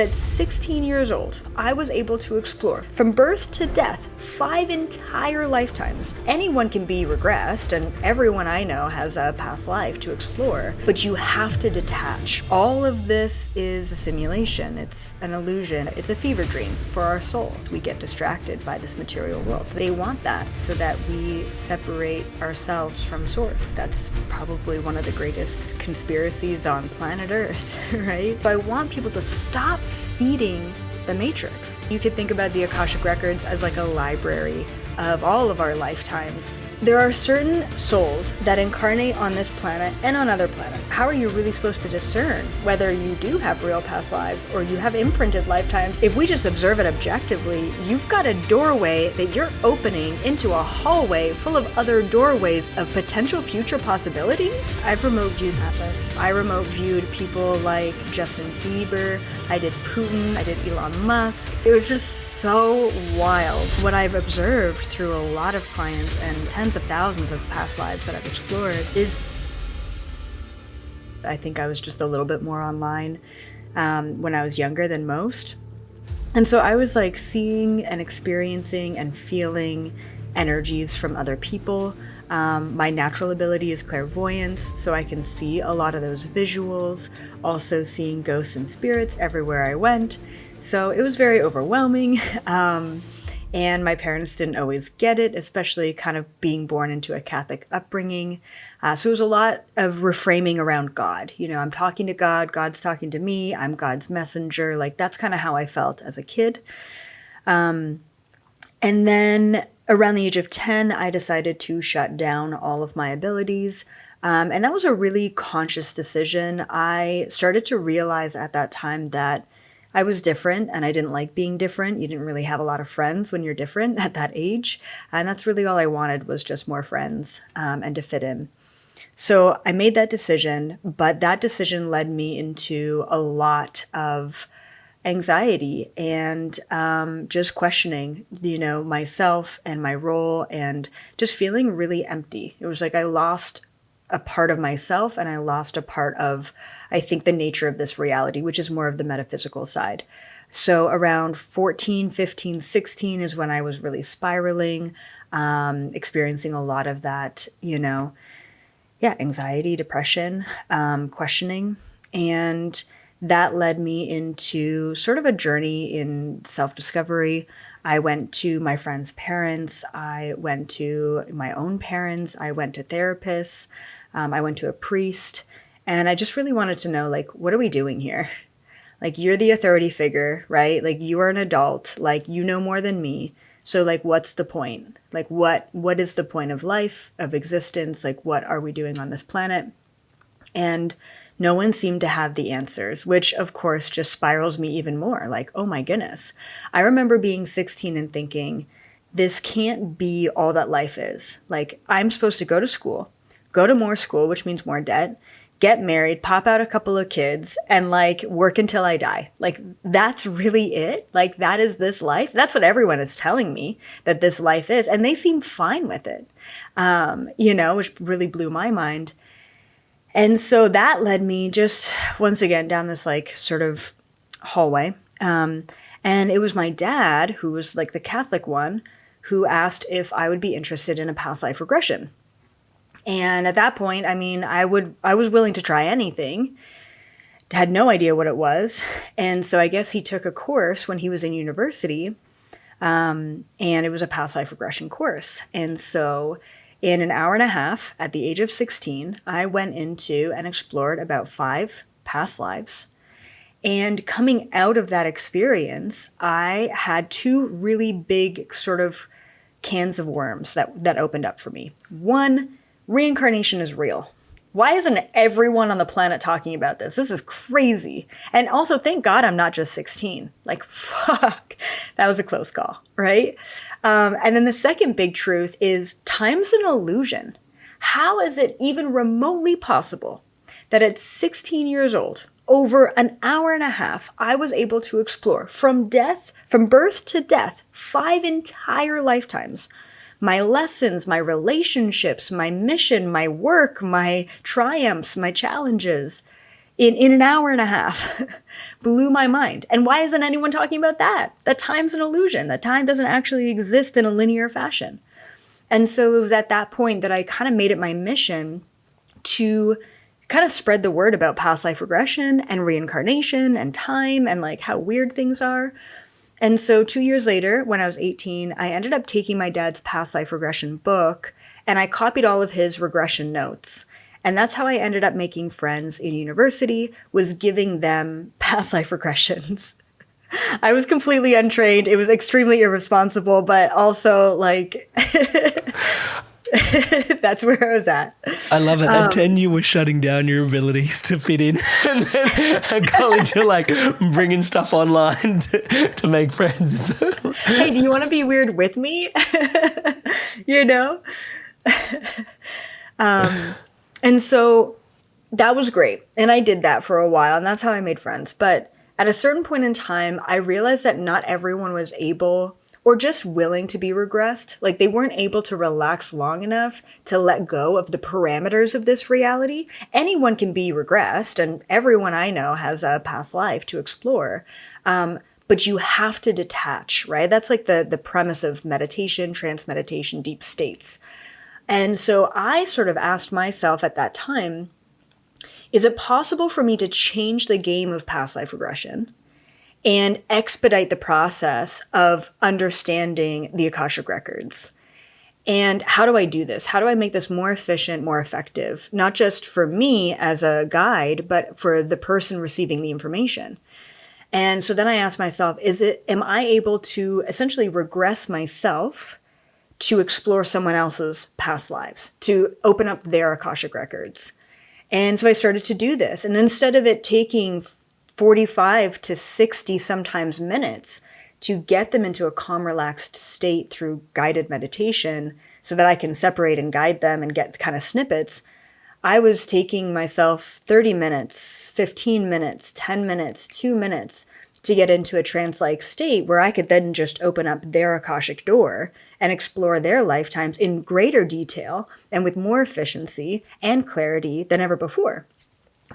At 16 years old, I was able to explore, from birth to death, 5 entire lifetimes. Anyone can be regressed, and everyone I know has a past life to explore, but you have to detach. All of this is a simulation, it's an illusion, it's a fever dream for our soul. We get distracted by this material world. They want that so that we separate ourselves from Source. That's probably one of the greatest conspiracies on planet Earth, right? So I want people to stop feeding the matrix. You could think about the Akashic records as like a library of all of our lifetimes. There are certain souls that incarnate on this planet and on other planets. How are you really supposed to discern whether you do have real past lives or you have imprinted lifetimes? If we just observe it objectively, you've got a doorway that you're opening into a hallway full of other doorways of potential future possibilities. I've remote viewed Atlas. I remote viewed people like Justin Bieber. I did Putin. I did Elon Musk. It was just so wild. What I've observed through a lot of clients and tens of thousands of past lives that I've explored is, I think I was just a little bit more online when I was younger than most. And so I was like seeing and experiencing and feeling energies from other people. My natural ability is clairvoyance, so I can see a lot of those visuals, also seeing ghosts and spirits everywhere I went. So it was very overwhelming. And my parents didn't always get it, especially kind of being born into a Catholic upbringing. So it was a lot of reframing around God. You know, I'm talking to God, God's talking to me, I'm God's messenger. Like that's kind of how I felt as a kid. And then around the age of 10, I decided to shut down all of my abilities. And that was a really conscious decision. I started to realize at that time that I was different and I didn't like being different. You didn't really have a lot of friends when you're different at that age. And that's really all I wanted, was just more friends and to fit in. So I made that decision, but that decision led me into a lot of anxiety and just questioning, you know, myself and my role and just feeling really empty. It was like I lost a part of myself and I lost a part of, I think, the nature of this reality, which is more of the metaphysical side. So around 14, 15, 16 is when I was really spiraling, experiencing a lot of that, you know, anxiety, depression, questioning. And that led me into sort of a journey in self-discovery. I went to my friends' parents. I went to my own parents. I went to therapists. I went to a priest. And I just really wanted to know, like, what are we doing here? Like, you're the authority figure, right? Like, you are an adult. Like, you know more than me. So, like, what's the point? Like, what is the point of life, of existence? Like, what are we doing on this planet? And no one seemed to have the answers, which of course just spirals me even more. Like, oh my goodness. I remember being 16 and thinking, this can't be all that life is. Like, I'm supposed to go to school, go to more school, which means more debt, get married, pop out a couple of kids, and like work until I die. Like, that's really it? Like, that is this life? That's what everyone is telling me that this life is. And they seem fine with it, you know, which really blew my mind. And so that led me just once again down this like sort of hallway. And it was my dad, who was like the Catholic one, who asked if I would be interested in a past life regression. And at that point, I mean, I was willing to try anything. Had no idea what it was. And so I guess he took a course when he was in university. And it was a past life regression course. And so in an hour and a half, at the age of 16, I went into and explored about 5 past lives. And coming out of that experience, I had 2 really big sort of cans of worms that opened up for me. One, reincarnation is real. Why isn't everyone on the planet talking about this? This is crazy. And also, thank God I'm not just 16. Like, fuck, that was a close call, right? And then the second big truth is time's an illusion. How is it even remotely possible that at 16 years old, over an hour and a half, I was able to explore from birth to death, 5 entire lifetimes, my lessons, my relationships, my mission, my work, my triumphs, my challenges, in an hour and a half. Blew my mind. And why isn't anyone talking about that? That time's an illusion. That time doesn't actually exist in a linear fashion. And so it was at that point that I kind of made it my mission to kind of spread the word about past life regression and reincarnation and time and like how weird things are. And so 2 years later, when I was 18, I ended up taking my dad's past life regression book and I copied all of his regression notes. And that's how I ended up making friends in university, was giving them past life regressions. I was completely untrained. It was extremely irresponsible, but also like that's where I was at. I love it. At 10, you were shutting down your abilities to fit in. And then at college, you're like bringing stuff online to make friends. Hey, do you want to be weird with me? You know? And so that was great. And I did that for a while, and that's how I made friends. But at a certain point in time, I realized that not everyone was able or just willing to be regressed. Like they weren't able to relax long enough to let go of the parameters of this reality. Anyone can be regressed, and everyone I know has a past life to explore. But you have to detach, right? That's like the premise of meditation, trance meditation, deep states. And so I sort of asked myself at that time, is it possible for me to change the game of past life regression and expedite the process of understanding the Akashic records? And how do I do this? How do I make this more efficient, more effective, not just for me as a guide, but for the person receiving the information? And so then I asked myself, am I able to essentially regress myself to explore someone else's past lives, to open up their Akashic records? And so I started to do this. And instead of it taking 45 to 60 sometimes minutes to get them into a calm, relaxed state through guided meditation so that I can separate and guide them and get kind of snippets, I was taking myself 30 minutes, 15 minutes, 10 minutes, 2 minutes to get into a trance-like state where I could then just open up their Akashic door and explore their lifetimes in greater detail and with more efficiency and clarity than ever before,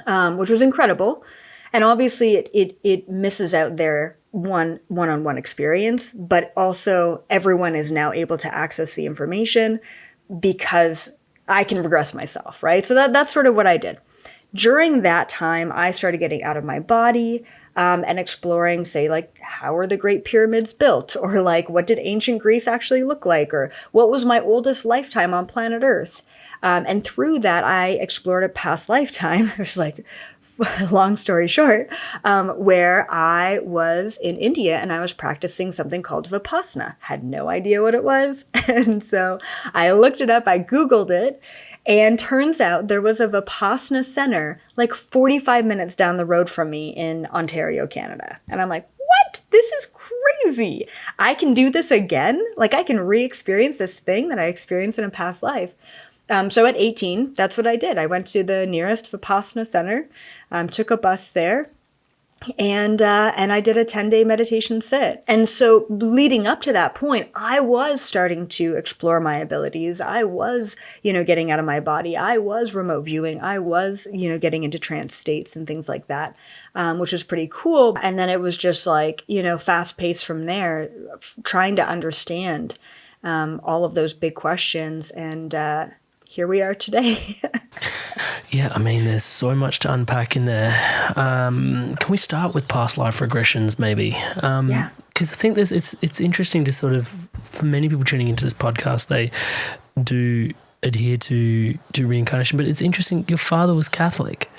which was incredible. And obviously it misses out their one-on-one experience, but also everyone is now able to access the information because I can regress myself, right? So that's sort of what I did. During that time, I started getting out of my body and exploring, say, like, how are the Great Pyramids built? Or like, what did ancient Greece actually look like? Or what was my oldest lifetime on planet Earth? And through that, I explored a past lifetime, which is like, long story short, where I was in India and I was practicing something called Vipassana. Had no idea what it was. And so I looked it up, I Googled it, and turns out there was a Vipassana center like 45 minutes down the road from me in Ontario, Canada. And I'm like, what? This is crazy. I can do this again? Like I can re-experience this thing that I experienced in a past life. So at 18, that's what I did. I went to the nearest Vipassana center, took a bus there, and I did a 10-day meditation sit. And so leading up to that point, I was starting to explore my abilities. I was, getting out of my body. I was remote viewing. I was, getting into trance states and things like that, which was pretty cool. And then it was just like, fast paced from there, trying to understand all of those big questions. And here we are today. Yeah, I mean, there's so much to unpack in there. Can we start with past life regressions, maybe? Yeah. Because I think it's interesting to sort of, for many people tuning into this podcast, they do adhere to reincarnation. But it's interesting, your father was Catholic,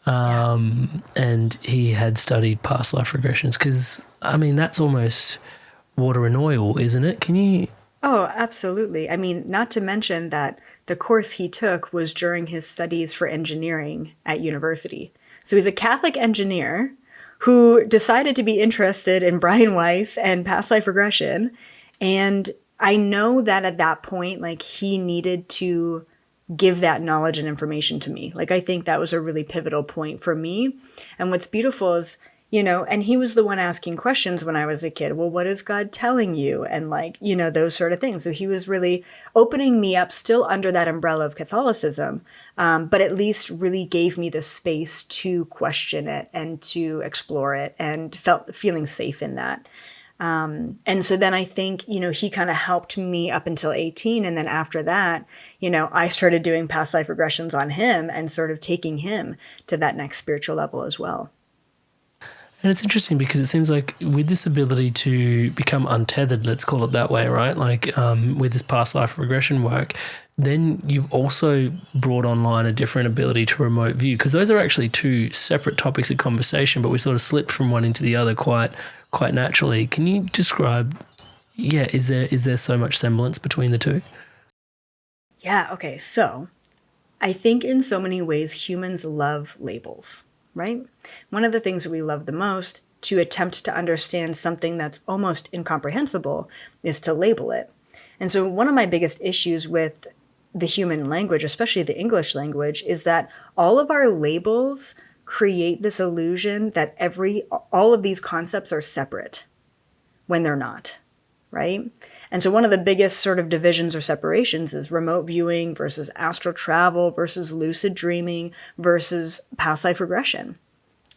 and he had studied past life regressions. Because, I mean, that's almost water and oil, isn't it? Can you... Oh, absolutely. I mean, not to mention that the course he took was during his studies for engineering at university. So he's a Catholic engineer who decided to be interested in Brian Weiss and past life regression. And I know that at that point, like, he needed to give that knowledge and information to me. Like, I think that was a really pivotal point for me. And what's beautiful is And he was the one asking questions when I was a kid. Well, what is God telling you? And like, those sort of things. So he was really opening me up still under that umbrella of Catholicism, but at least really gave me the space to question it and to explore it and feeling safe in that. And so then I think, he kind of helped me up until 18. And then after that, I started doing past life regressions on him and sort of taking him to that next spiritual level as well. And it's interesting because it seems like with this ability to become untethered, let's call it that way, right? Like with this past life regression work, then you've also brought online a different ability to remote view, because those are actually two separate topics of conversation, but we sort of slipped from one into the other quite naturally. Can you describe, is there so much semblance between the two? Yeah, okay. So I think in so many ways humans love labels, right? One of the things that we love the most to attempt to understand something that's almost incomprehensible is to label it. And so one of my biggest issues with the human language, especially the English language, is that all of our labels create this illusion that all of these concepts are separate when they're not, right? And so one of the biggest sort of divisions or separations is remote viewing versus astral travel versus lucid dreaming versus past life regression.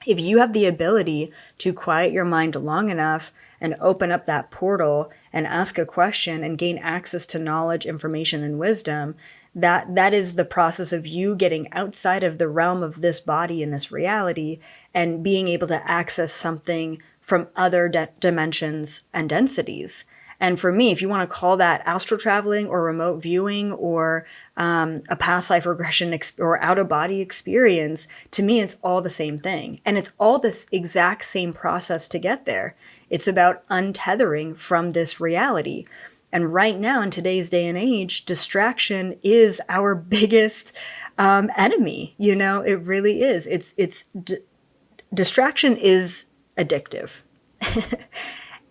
If you have the ability to quiet your mind long enough and open up that portal and ask a question and gain access to knowledge, information, and wisdom, that is the process of you getting outside of the realm of this body and this reality and being able to access something from other dimensions and densities. And for me, if you want to call that astral traveling or remote viewing or a past life regression or out of body experience, to me, it's all the same thing. And it's all this exact same process to get there. It's about untethering from this reality. And right now, in today's day and age, distraction is our biggest enemy. It really is. Distraction is addictive.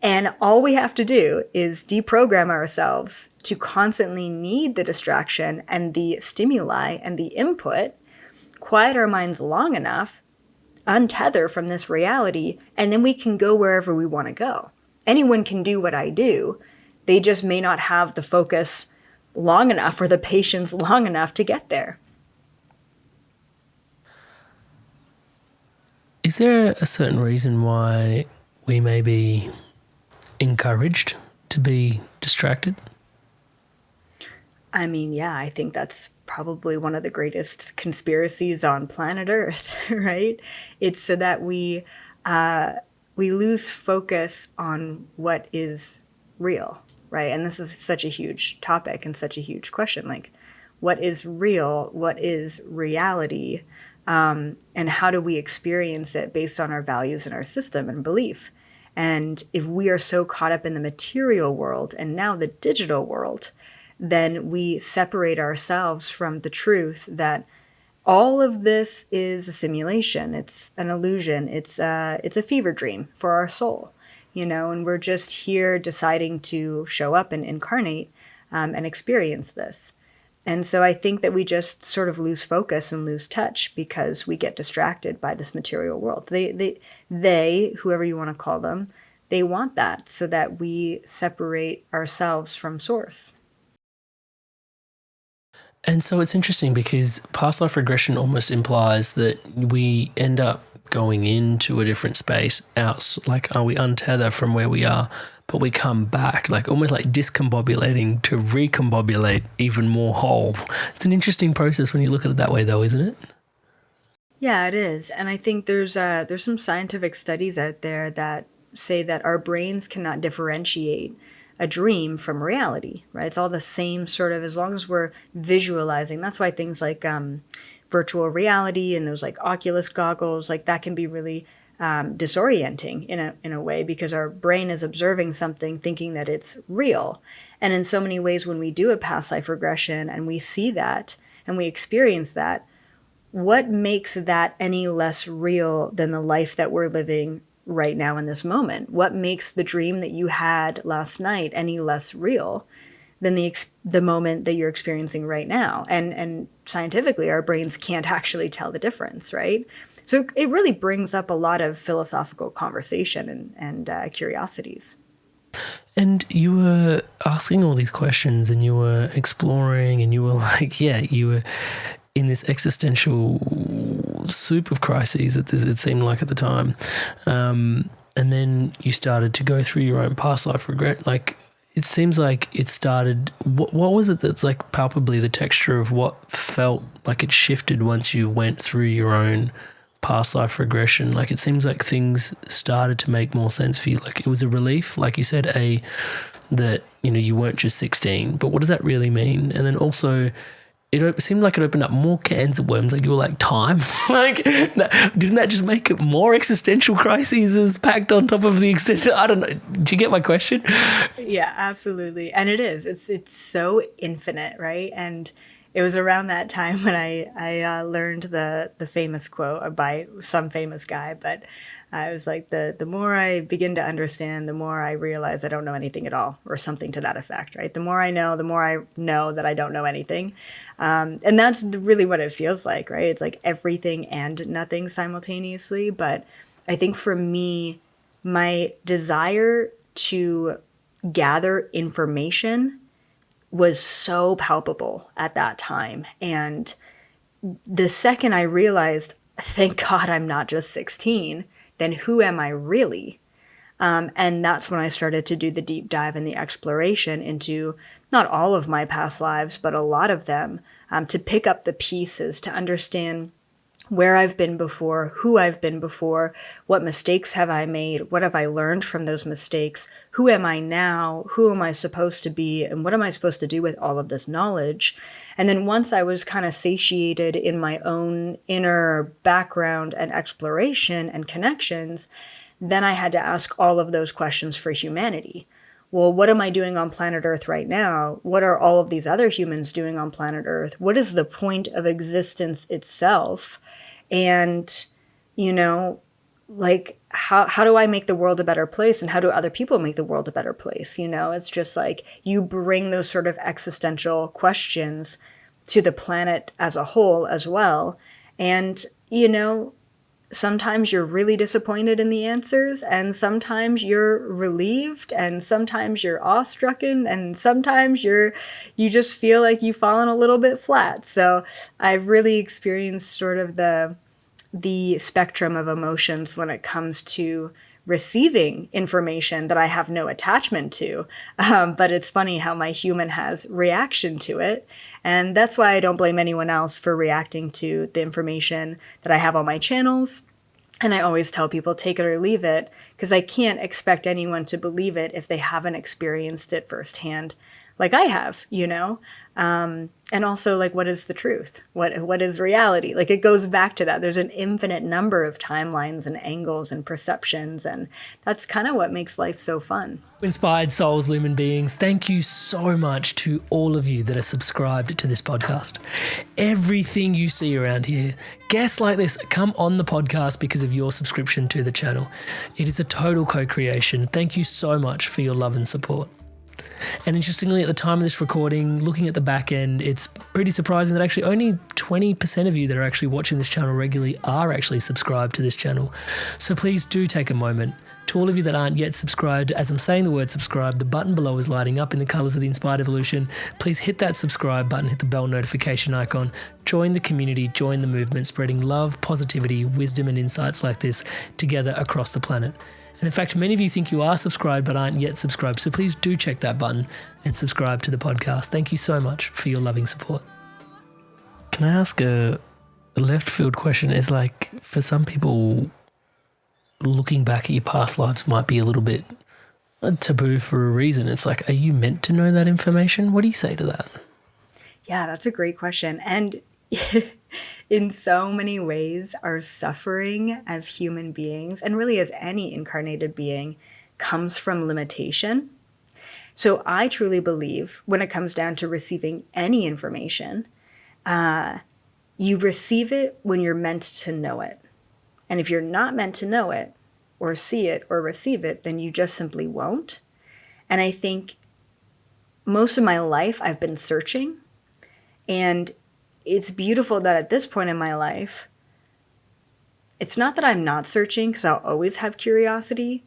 And all we have to do is deprogram ourselves to constantly need the distraction and the stimuli and the input, quiet our minds long enough, untether from this reality, and then we can go wherever we want to go. Anyone can do what I do. They just may not have the focus long enough or the patience long enough to get there. Is there a certain reason why we may be encouraged to be distracted? I mean, yeah, I think that's probably one of the greatest conspiracies on planet Earth, right? It's so that we lose focus on what is real, right? And this is such a huge topic and such a huge question. Like, what is real? What is reality? And how do we experience it based on our values and our system and belief? And if we are so caught up in the material world and now the digital world, then we separate ourselves from the truth that all of this is a simulation. It's an illusion. It's a fever dream for our soul, and we're just here deciding to show up and incarnate and experience this. And so I think that we just sort of lose focus and lose touch because we get distracted by this material world. They, whoever you want to call them, they want that so that we separate ourselves from source. And so it's interesting because past life regression almost implies that we end up going into a different space out, like we untether from where we are, but we come back, like almost like discombobulating to recombobulate even more whole. It's an interesting process when you look at it that way, though, isn't it? Yeah, it is. And I think there's some scientific studies out there that say that our brains cannot differentiate a dream from reality, right? It's all the same sort of, as long as we're visualizing. That's why things like virtual reality and those like Oculus goggles, like that can be really disorienting in a way because our brain is observing something thinking that it's real. And in so many ways, when we do a past life regression and we see that and we experience that, what makes that any less real than the life that we're living right now in this moment? What makes the dream that you had last night any less real than the moment that you're experiencing right now? And scientifically, our brains can't actually tell the difference, right? So it really brings up a lot of philosophical conversation and curiosities. And you were asking all these questions and you were exploring and you were like, yeah, you were in this existential soup of crises, it seemed like at the time. And then you started to go through your own past life regret. Like, it seems like it started, what was it that's like palpably the texture of what felt like it shifted once you went through your own past life regression? Like, it seems like things started to make more sense for you. Like, it was a relief, like you said, that, you know, you weren't just 16, but what does that really mean? And then also, it seemed like it opened up more cans of worms. Like, you were like, time? Like, didn't that just make it more existential crises packed on top of the existential? I don't know. Did you get my question? Yeah, absolutely. And it is. It's so infinite, right? And it was around that time when I learned the famous quote by some famous guy, but I was like, the more I begin to understand, the more I realize I don't know anything at all, or something to that effect, right? The more I know that I don't know anything. And that's really what it feels like, right? It's like everything and nothing simultaneously. But I think for me, my desire to gather information was so palpable at that time. And the second I realized, thank God I'm not just 16, then who am I really? And that's when I started to do the deep dive and the exploration into not all of my past lives, but a lot of them, to pick up the pieces, to understand where I've been before, who I've been before, what mistakes have I made, what have I learned from those mistakes, who am I now, who am I supposed to be, and what am I supposed to do with all of this knowledge. And then once I was kind of satiated in my own inner background and exploration and connections, then I had to ask all of those questions for humanity. Well, what am I doing on planet Earth right now? What are all of these other humans doing on planet Earth? What is the point of existence itself? And, you know, like, how do I make the world a better place, and how do other people make the world a better place? You know, it's just like you bring those sort of existential questions to the planet as a whole as well. And, you know, sometimes you're really disappointed in the answers, and sometimes you're relieved, and sometimes you're awestruck, and sometimes you just feel like you've fallen a little bit flat. So I've really experienced sort of the spectrum of emotions when it comes to receiving information that I have no attachment to. But it's funny how my human has reaction to it. And that's why I don't blame anyone else for reacting to the information that I have on my channels. And I always tell people, take it or leave it, because I can't expect anyone to believe it if they haven't experienced it firsthand like I have, you know? And also, like, what is the truth? What is reality? Like, it goes back to that. There's an infinite number of timelines and angles and perceptions, and that's kind of what makes life so fun. Inspired souls, lumen beings, thank you so much to all of you that are subscribed to this podcast. Everything you see around here, guests like this come on the podcast because of your subscription to the channel. It is a total co-creation. Thank you so much for your love and support. And interestingly, at the time of this recording, looking at the back end, it's pretty surprising that actually only 20% of you that are actually watching this channel regularly are actually subscribed to this channel. So please do take a moment. To all of you that aren't yet subscribed, as I'm saying the word subscribe, the button below is lighting up in the colors of the Inspired Evolution. Please hit that subscribe button, hit the bell notification icon, join the community, join the movement, spreading love, positivity, wisdom, and insights like this together across the planet. And in fact, many of you think you are subscribed but aren't yet subscribed. So please do check that button and subscribe to the podcast. Thank you so much for your loving support. Can I ask a left field question? Is like, for some people, looking back at your past lives might be a little bit taboo for a reason. It's like, are you meant to know that information? What do you say to that? Yeah, that's a great question. And in so many ways, our suffering as human beings, and really as any incarnated being, comes from limitation. So I truly believe when it comes down to receiving any information, you receive it when you're meant to know it. And if you're not meant to know it or see it or receive it, then you just simply won't. And I think most of my life I've been searching, and it's beautiful that at this point in my life, it's not that I'm not searching, because I'll always have curiosity,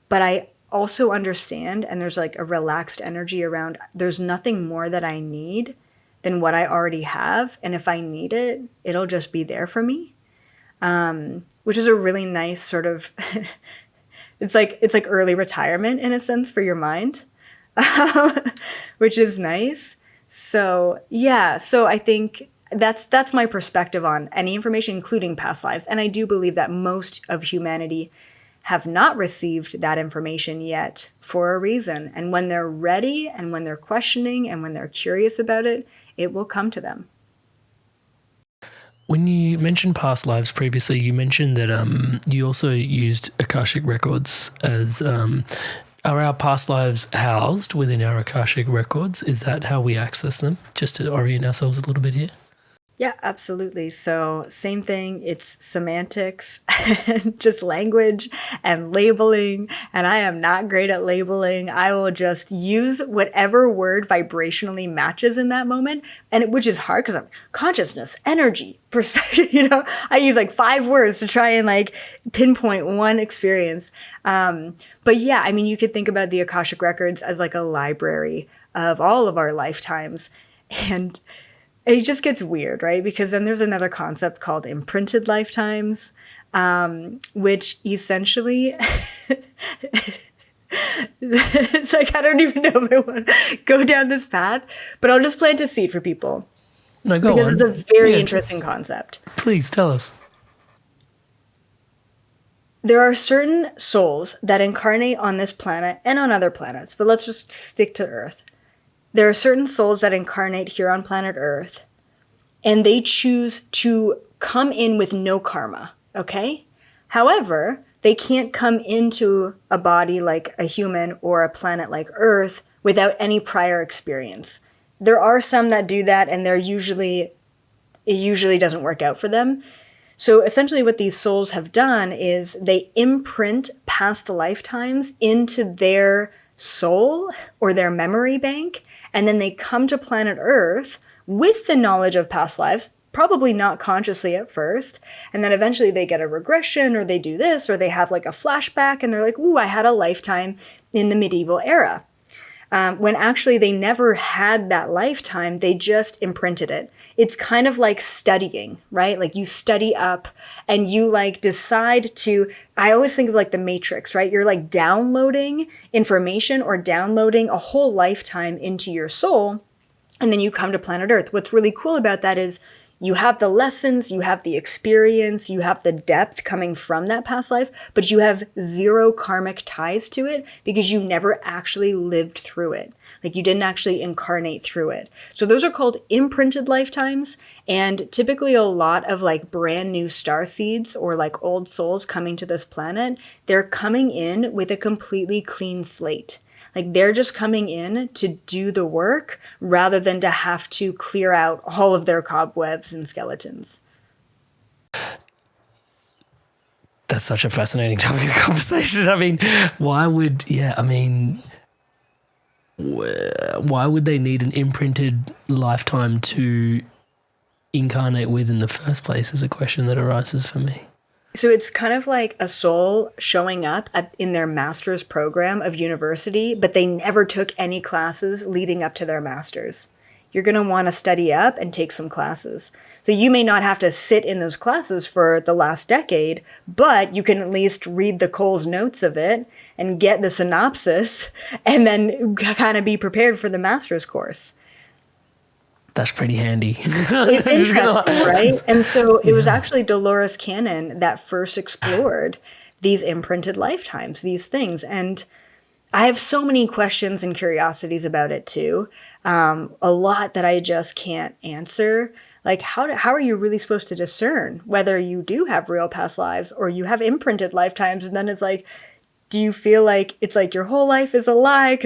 but I also understand, and there's like a relaxed energy around, there's nothing more that I need than what I already have. And if I need it, it'll just be there for me. Which is a really nice sort of, it's like early retirement in a sense for your mind, which is nice. So yeah, so I think that's my perspective on any information, including past lives. And I do believe that most of humanity have not received that information yet for a reason. And when they're ready, and when they're questioning, and when they're curious about it, it will come to them. When you mentioned past lives previously, you mentioned that you also used Akashic records as. Are our past lives housed within our Akashic records? Is that how we access them? Just to orient ourselves a little bit here. Yeah, absolutely. So same thing, it's semantics and just language and labeling. And I am not great at labeling. I will just use whatever word vibrationally matches in that moment. And which is hard because I'm consciousness, energy, perspective, I use like 5 words to try and like pinpoint one experience. But yeah, I mean, you could think about the Akashic records as like a library of all of our lifetimes. And it just gets weird, right? Because then there's another concept called imprinted lifetimes, which essentially, it's like, I don't even know if I want to go down this path, but I'll just plant a seed for people. No, go because on. it's a very interesting concept. Please tell us. There are certain souls that incarnate on this planet and on other planets, but let's just stick to Earth. There are certain souls that incarnate here on planet Earth, and they choose to come in with no karma, okay? However, they can't come into a body like a human or a planet like Earth without any prior experience. There are some that do that, and it usually doesn't work out for them. So essentially what these souls have done is they imprint past lifetimes into their soul or their memory bank, and then they come to planet Earth with the knowledge of past lives, probably not consciously at first, and then eventually they get a regression, or they do this, or they have like a flashback, and they're like, ooh, I had a lifetime in the medieval era. When actually they never had that lifetime, they just imprinted it. It's kind of like studying, right? Like you study up and you like decide to, I always think of like the Matrix, right? You're like downloading information or downloading a whole lifetime into your soul, and then you come to planet Earth. What's really cool about that is you have the lessons, you have the experience, you have the depth coming from that past life, but you have zero karmic ties to it because you never actually lived through it. Like you didn't actually incarnate through it. So those are called imprinted lifetimes. And typically a lot of like brand new star seeds or like old souls coming to this planet, they're coming in with a completely clean slate. Like they're just coming in to do the work rather than to have to clear out all of their cobwebs and skeletons. That's such a fascinating topic of conversation. I mean, why would they need an imprinted lifetime to incarnate with in the first place is a question that arises for me. So it's kind of like a soul showing up in their master's program of university, but they never took any classes leading up to their master's. You're going to want to study up and take some classes. So you may not have to sit in those classes for the last decade, but you can at least read the Cole's notes of it and get the synopsis and then kind of be prepared for the master's course. That's pretty handy. It's interesting, right? And so it was actually Dolores Cannon that first explored these imprinted lifetimes, these things. And I have so many questions and curiosities about it too. A lot that I just can't answer. Like, how are you really supposed to discern whether you do have real past lives or you have imprinted lifetimes? And then it's like, do you feel like it's like your whole life is a lie?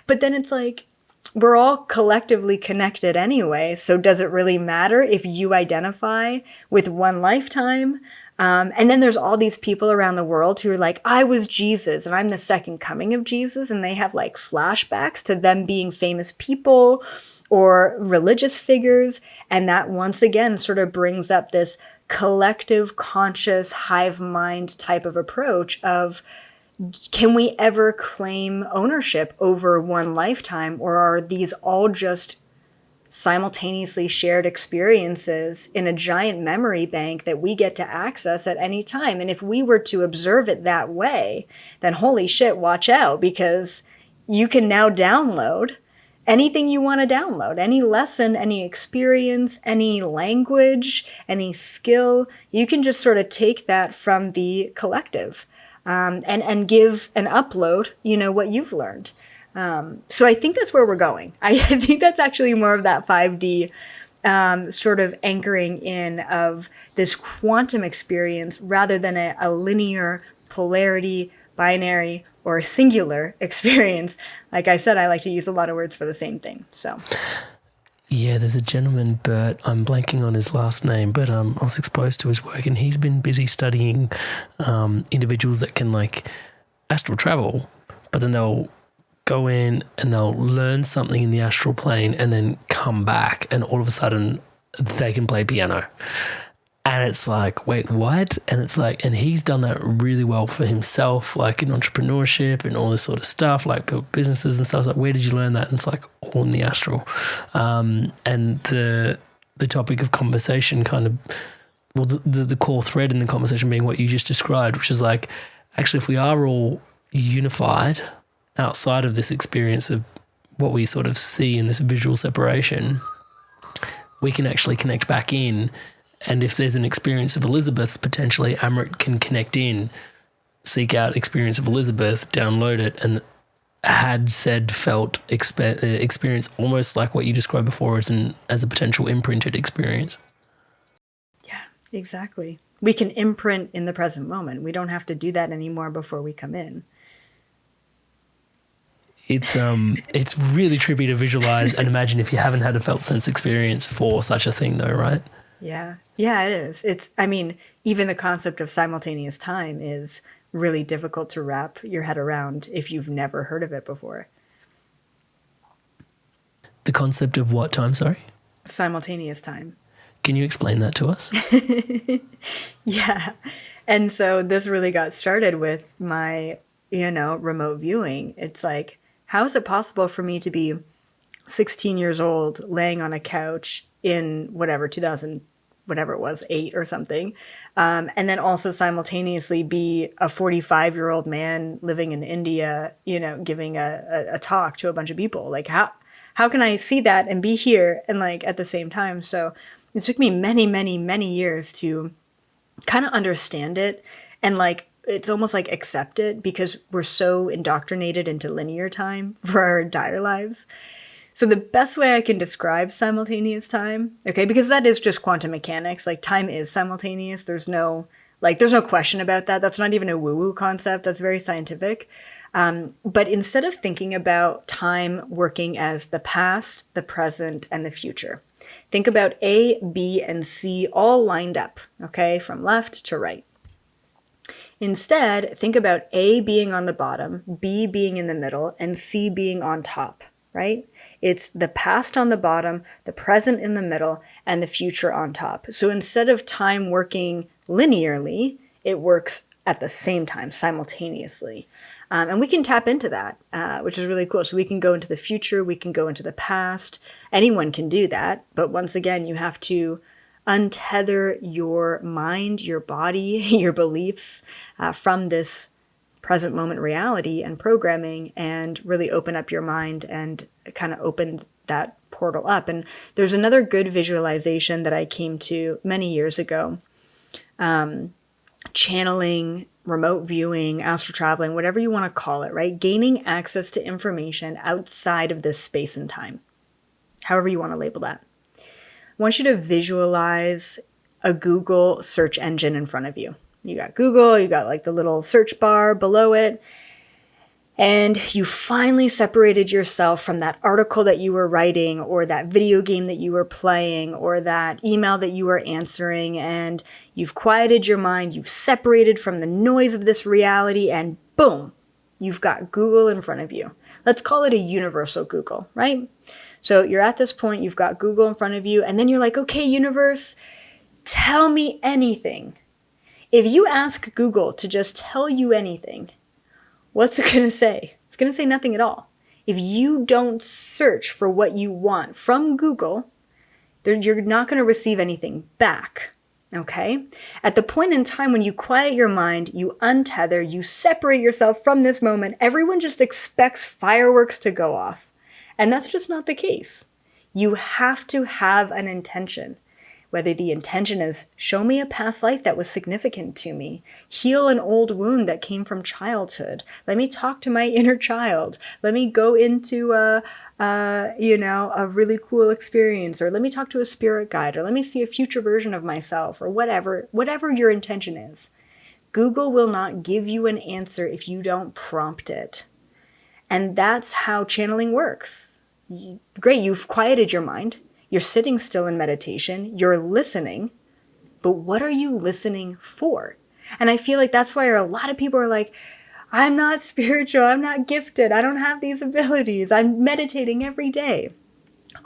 But then it's like, we're all collectively connected anyway. So does it really matter if you identify with one lifetime? And then there's all these people around the world who are like, I was Jesus and I'm the second coming of Jesus. And they have like flashbacks to them being famous people or religious figures. And that once again sort of brings up this collective, conscious, hive mind type of approach of, can we ever claim ownership over one lifetime, or are these all just simultaneously shared experiences in a giant memory bank that we get to access at any time? And if we were to observe it that way, then holy shit, watch out, because you can now download anything you want to download, any lesson, any experience, any language, any skill. You can just sort of take that from the collective, and give and upload, what you've learned. So I think that's where we're going. I think that's actually more of that 5D sort of anchoring in of this quantum experience rather than a linear polarity, binary, or singular experience. Like I said, I like to use a lot of words for the same thing. So yeah, there's a gentleman, Bert, I'm blanking on his last name, but I was exposed to his work, and he's been busy studying individuals that can astral travel, but then they'll go in and they'll learn something in the astral plane and then come back, and all of a sudden they can play piano. And it's like, wait, what? And it's like, and he's done that really well for himself, like in entrepreneurship and all this sort of stuff, like built businesses and stuff. It's like, where did you learn that? And it's like all in the astral. And the topic of conversation kind of, well, the core thread in the conversation being what you just described, which is like, actually, if we are all unified outside of this experience of what we sort of see in this visual separation, we can actually connect back in. And if there's an experience of Elizabeth's, potentially Amrit can connect in, seek out experience of Elizabeth, download it, and had said felt experience almost like what you described before as a potential imprinted experience. Yeah, exactly. We can imprint in the present moment. We don't have to do that anymore before we come in. It's really trippy to visualize and imagine if you haven't had a felt sense experience for such a thing though, right? Yeah, it is. Even the concept of simultaneous time is really difficult to wrap your head around if you've never heard of it before. The concept of what time, sorry? Simultaneous time. Can you explain that to us? Yeah. And so this really got started with my, remote viewing. It's like, how is it possible for me to be 16 years old laying on a couch in 2000, whatever it was, 8 or something, and then also simultaneously be a 45-year-old man living in India, giving a talk to a bunch of people? Like, how can I see that and be here and at the same time? So it took me many, many, many years to kind of understand it, and it's almost like accept it, because we're so indoctrinated into linear time for our entire lives. So the best way I can describe simultaneous time, okay, because that is just quantum mechanics, time is simultaneous. There's no question about that. That's not even a woo-woo concept. That's very scientific. But instead of thinking about time working as the past, the present, and the future, think about A, B, and C all lined up, okay, from left to right. Instead, think about A being on the bottom, B being in the middle, and C being on top, right? It's the past on the bottom, the present in the middle, and the future on top. So instead of time working linearly, it works at the same time, simultaneously. And we can tap into that, which is really cool. So we can go into the future, we can go into the past. Anyone can do that. But once again, you have to untether your mind, your body, your beliefs from this present moment reality and programming, and really open up your mind and kind of open that portal up. And there's another good visualization that I came to many years ago, channeling, remote viewing, astral traveling, whatever you want to call it, right? Gaining access to information outside of this space and time, however you want to label that. I want you to visualize a Google search engine in front of you. You got Google, you got the little search bar below it, and you finally separated yourself from that article that you were writing, or that video game that you were playing, or that email that you were answering, and you've quieted your mind, you've separated from the noise of this reality, and boom, you've got Google in front of you. Let's call it a universal Google, right? So you're at this point, you've got Google in front of you, and then you're like, okay, universe, tell me anything. If you ask Google to just tell you anything, what's it going to say? It's going to say nothing at all. If you don't search for what you want from Google, you're not going to receive anything back. Okay? At the point in time when you quiet your mind, you untether, you separate yourself from this moment, everyone just expects fireworks to go off. And that's just not the case. You have to have an intention. Whether the intention is show me a past life that was significant to me, heal an old wound that came from childhood, let me talk to my inner child, let me go into a really cool experience, or let me talk to a spirit guide, or let me see a future version of myself, or whatever your intention is. Google will not give you an answer if you don't prompt it. And that's how channeling works. Great, you've quieted your mind. You're sitting still in meditation, you're listening, but what are you listening for? And I feel like that's why a lot of people are like, I'm not spiritual, I'm not gifted, I don't have these abilities, I'm meditating every day.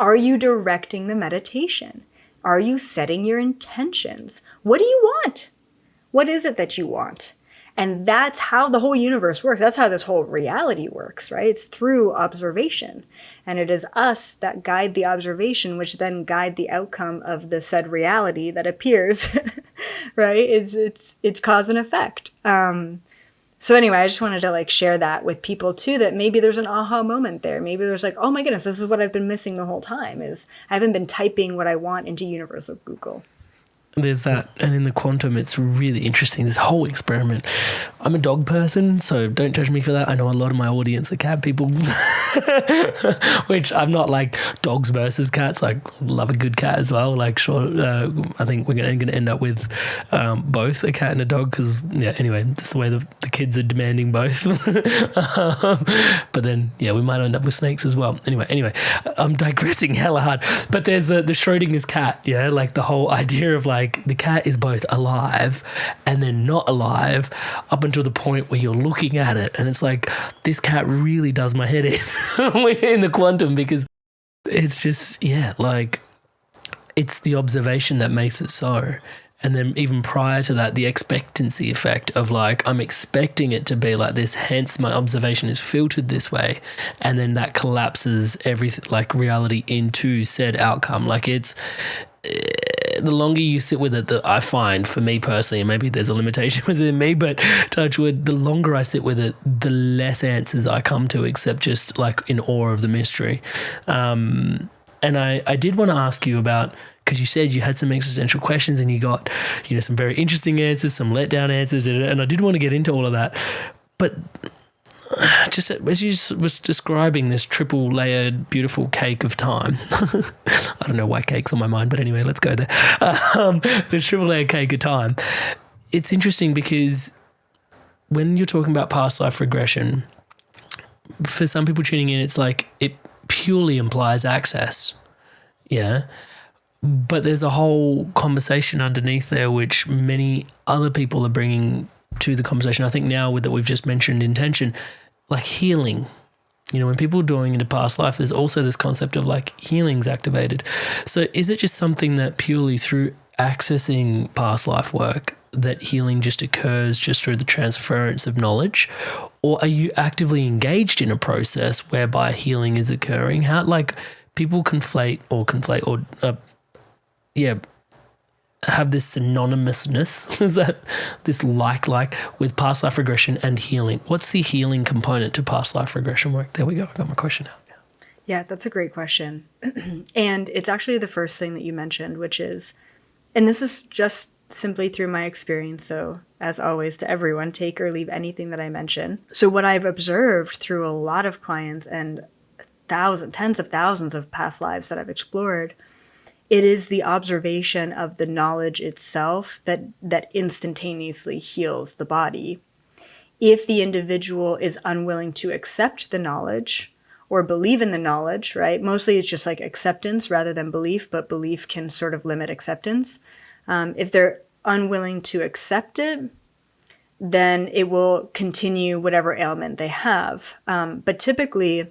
Are you directing the meditation? Are you setting your intentions? What do you want? What is it that you want? And that's how the whole universe works. That's how this whole reality works, right? It's through observation. And it is us that guide the observation, which then guide the outcome of the said reality that appears, right? It's cause and effect. So anyway, I just wanted to share that with people too, that maybe there's an aha moment there. Maybe there's oh my goodness, this is what I've been missing the whole time, is I haven't been typing what I want into Universal Google. There's that. And in the quantum, it's really interesting, this whole experiment. I'm a dog person, so don't judge me for that. I know a lot of my audience are cat people, which I'm not dogs versus cats. I love a good cat as well. Sure, I think we're going to end up with both a cat and a dog because, anyway, just the way the kids are demanding both. But then, we might end up with snakes as well. Anyway, I'm digressing hella hard. But there's the Schrodinger's cat, the whole idea of the cat is both alive and then not alive up until the point where you're looking at it and it's this cat really does my head in in the quantum, because it's just it's the observation that makes it so. And then even prior to that, the expectancy effect of I'm expecting it to be like this, hence my observation is filtered this way, and then that collapses everything reality into said outcome. It's the longer you sit with it, that I find, for me personally, and maybe there's a limitation within me, but touch wood, the longer I sit with it, the less answers I come to, except just in awe of the mystery. And I did want to ask you about, because you said you had some existential questions and you got, some very interesting answers, some letdown answers, and I did want to get into all of that. But just as you was describing this triple layered beautiful cake of time, I don't know why cake's on my mind, but anyway, let's go there. The triple layered cake of time. It's interesting because when you're talking about past life regression, for some people tuning in, it's it purely implies access. Yeah. But there's a whole conversation underneath there, which many other people are bringing to the conversation. I think now that we've just mentioned intention, healing. When people are going into past life, there's also this concept of healing's activated. So is it just something that purely through accessing past life work that healing just occurs just through the transference of knowledge? Or are you actively engaged in a process whereby healing is occurring? How, people conflate or have this synonymousness, is that this with past life regression and healing? What's the healing component to past life regression work? There we go. I got my question out. Yeah, that's a great question. And it's actually the first thing that you mentioned, which is, and this is just simply through my experience. So as always, to everyone, take or leave anything that I mention. So what I've observed through a lot of clients and tens of thousands of past lives that I've explored, it is the observation of the knowledge itself that instantaneously heals the body. If the individual is unwilling to accept the knowledge or believe in the knowledge, right? Mostly it's just acceptance rather than belief, but belief can sort of limit acceptance. If they're unwilling to accept it, then it will continue whatever ailment they have. But typically,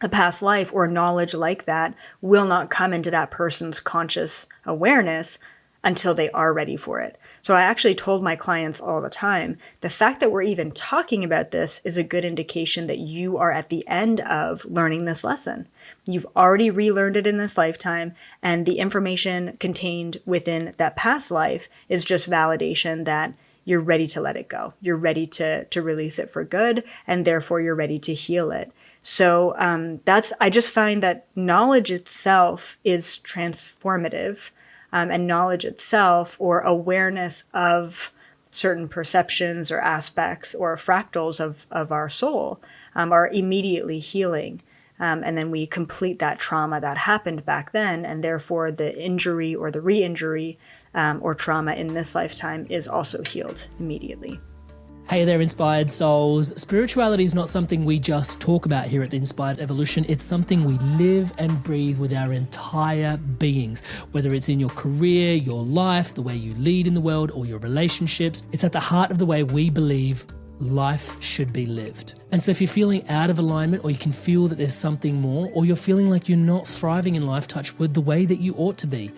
a past life or knowledge like that will not come into that person's conscious awareness until they are ready for it. So I actually told my clients all the time, the fact that we're even talking about this is a good indication that you are at the end of learning this lesson. You've already relearned it in this lifetime, and the information contained within that past life is just validation that you're ready to let it go. You're ready to release it for good, and therefore you're ready to heal it. So I just find that knowledge itself is transformative, and knowledge itself, or awareness of certain perceptions or aspects or fractals of our soul, are immediately healing. And then we complete that trauma that happened back then, and therefore the injury or the re-injury or trauma in this lifetime is also healed immediately. Hey there, Inspired Souls. Spirituality is not something we just talk about here at the Inspired Evolution. It's something we live and breathe with our entire beings. Whether it's in your career, your life, the way you lead in the world, or your relationships, it's at the heart of the way we believe life should be lived. And so if you're feeling out of alignment, or you can feel that there's something more, or you're feeling like you're not thriving in life, touch wood, the way that you ought to be,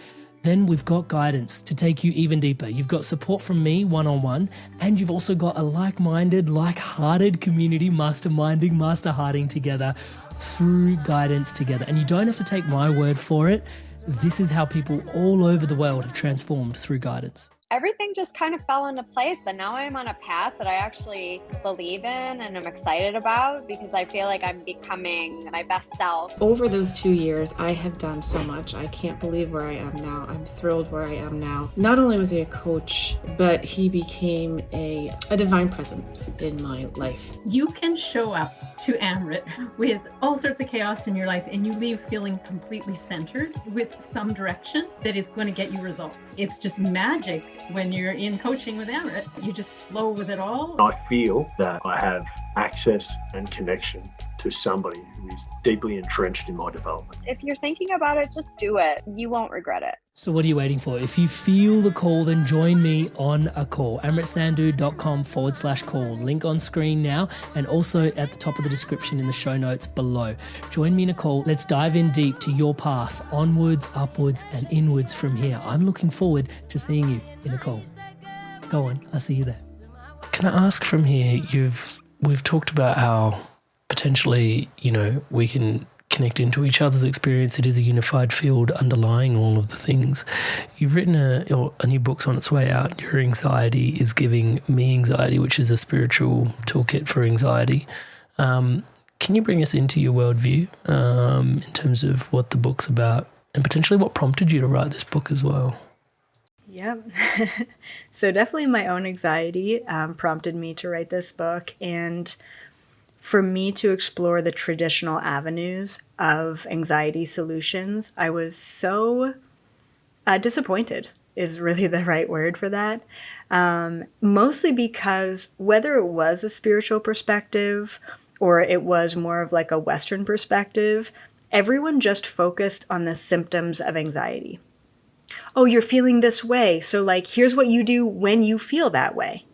then we've got guidance to take you even deeper. You've got support from me one-on-one, and you've also got a like-minded, like-hearted community masterminding, master-hearting together through guidance together. And you don't have to take my word for it. This is how people all over the world have transformed through guidance. Everything just kind of fell into place, and now I'm on a path that I actually believe in and I'm excited about, because I feel like I'm becoming my best self. Over those 2 years, I have done so much. I can't believe where I am now. I'm thrilled where I am now. Not only was he a coach, but he became a divine presence in my life. You can show up to Amrit with all sorts of chaos in your life, and you leave feeling completely centered with some direction that is going to get you results. It's just magic. When you're in coaching with Amrit, you just flow with it all. I feel that I have access and connection to somebody who is deeply entrenched in my development. If you're thinking about it, just do it. You won't regret it. So what are you waiting for? If you feel the call, then join me on a call. amritsandhu.com/call. Link on screen now, and also at the top of the description in the show notes below. Join me in a call. Let's dive in deep to your path, onwards, upwards, and inwards from here. I'm looking forward to seeing you in a call. Go on, I'll see you there. Can I ask from here, we've talked about how potentially, we can connect into each other's experience. It is a unified field underlying all of the things. You've written a new book's on its way out. Your Anxiety is Giving Me Anxiety, which is a spiritual toolkit for anxiety. Can you bring us into your worldview in terms of what the book's about, and potentially what prompted you to write this book as well? Yep. So definitely my own anxiety prompted me to write this book, and for me to explore the traditional avenues of anxiety solutions, I was so disappointed is really the right word for that. Mostly because whether it was a spiritual perspective or it was more of like a Western perspective, everyone just focused on the symptoms of anxiety. Oh, you're feeling this way, so like here's what you do when you feel that way.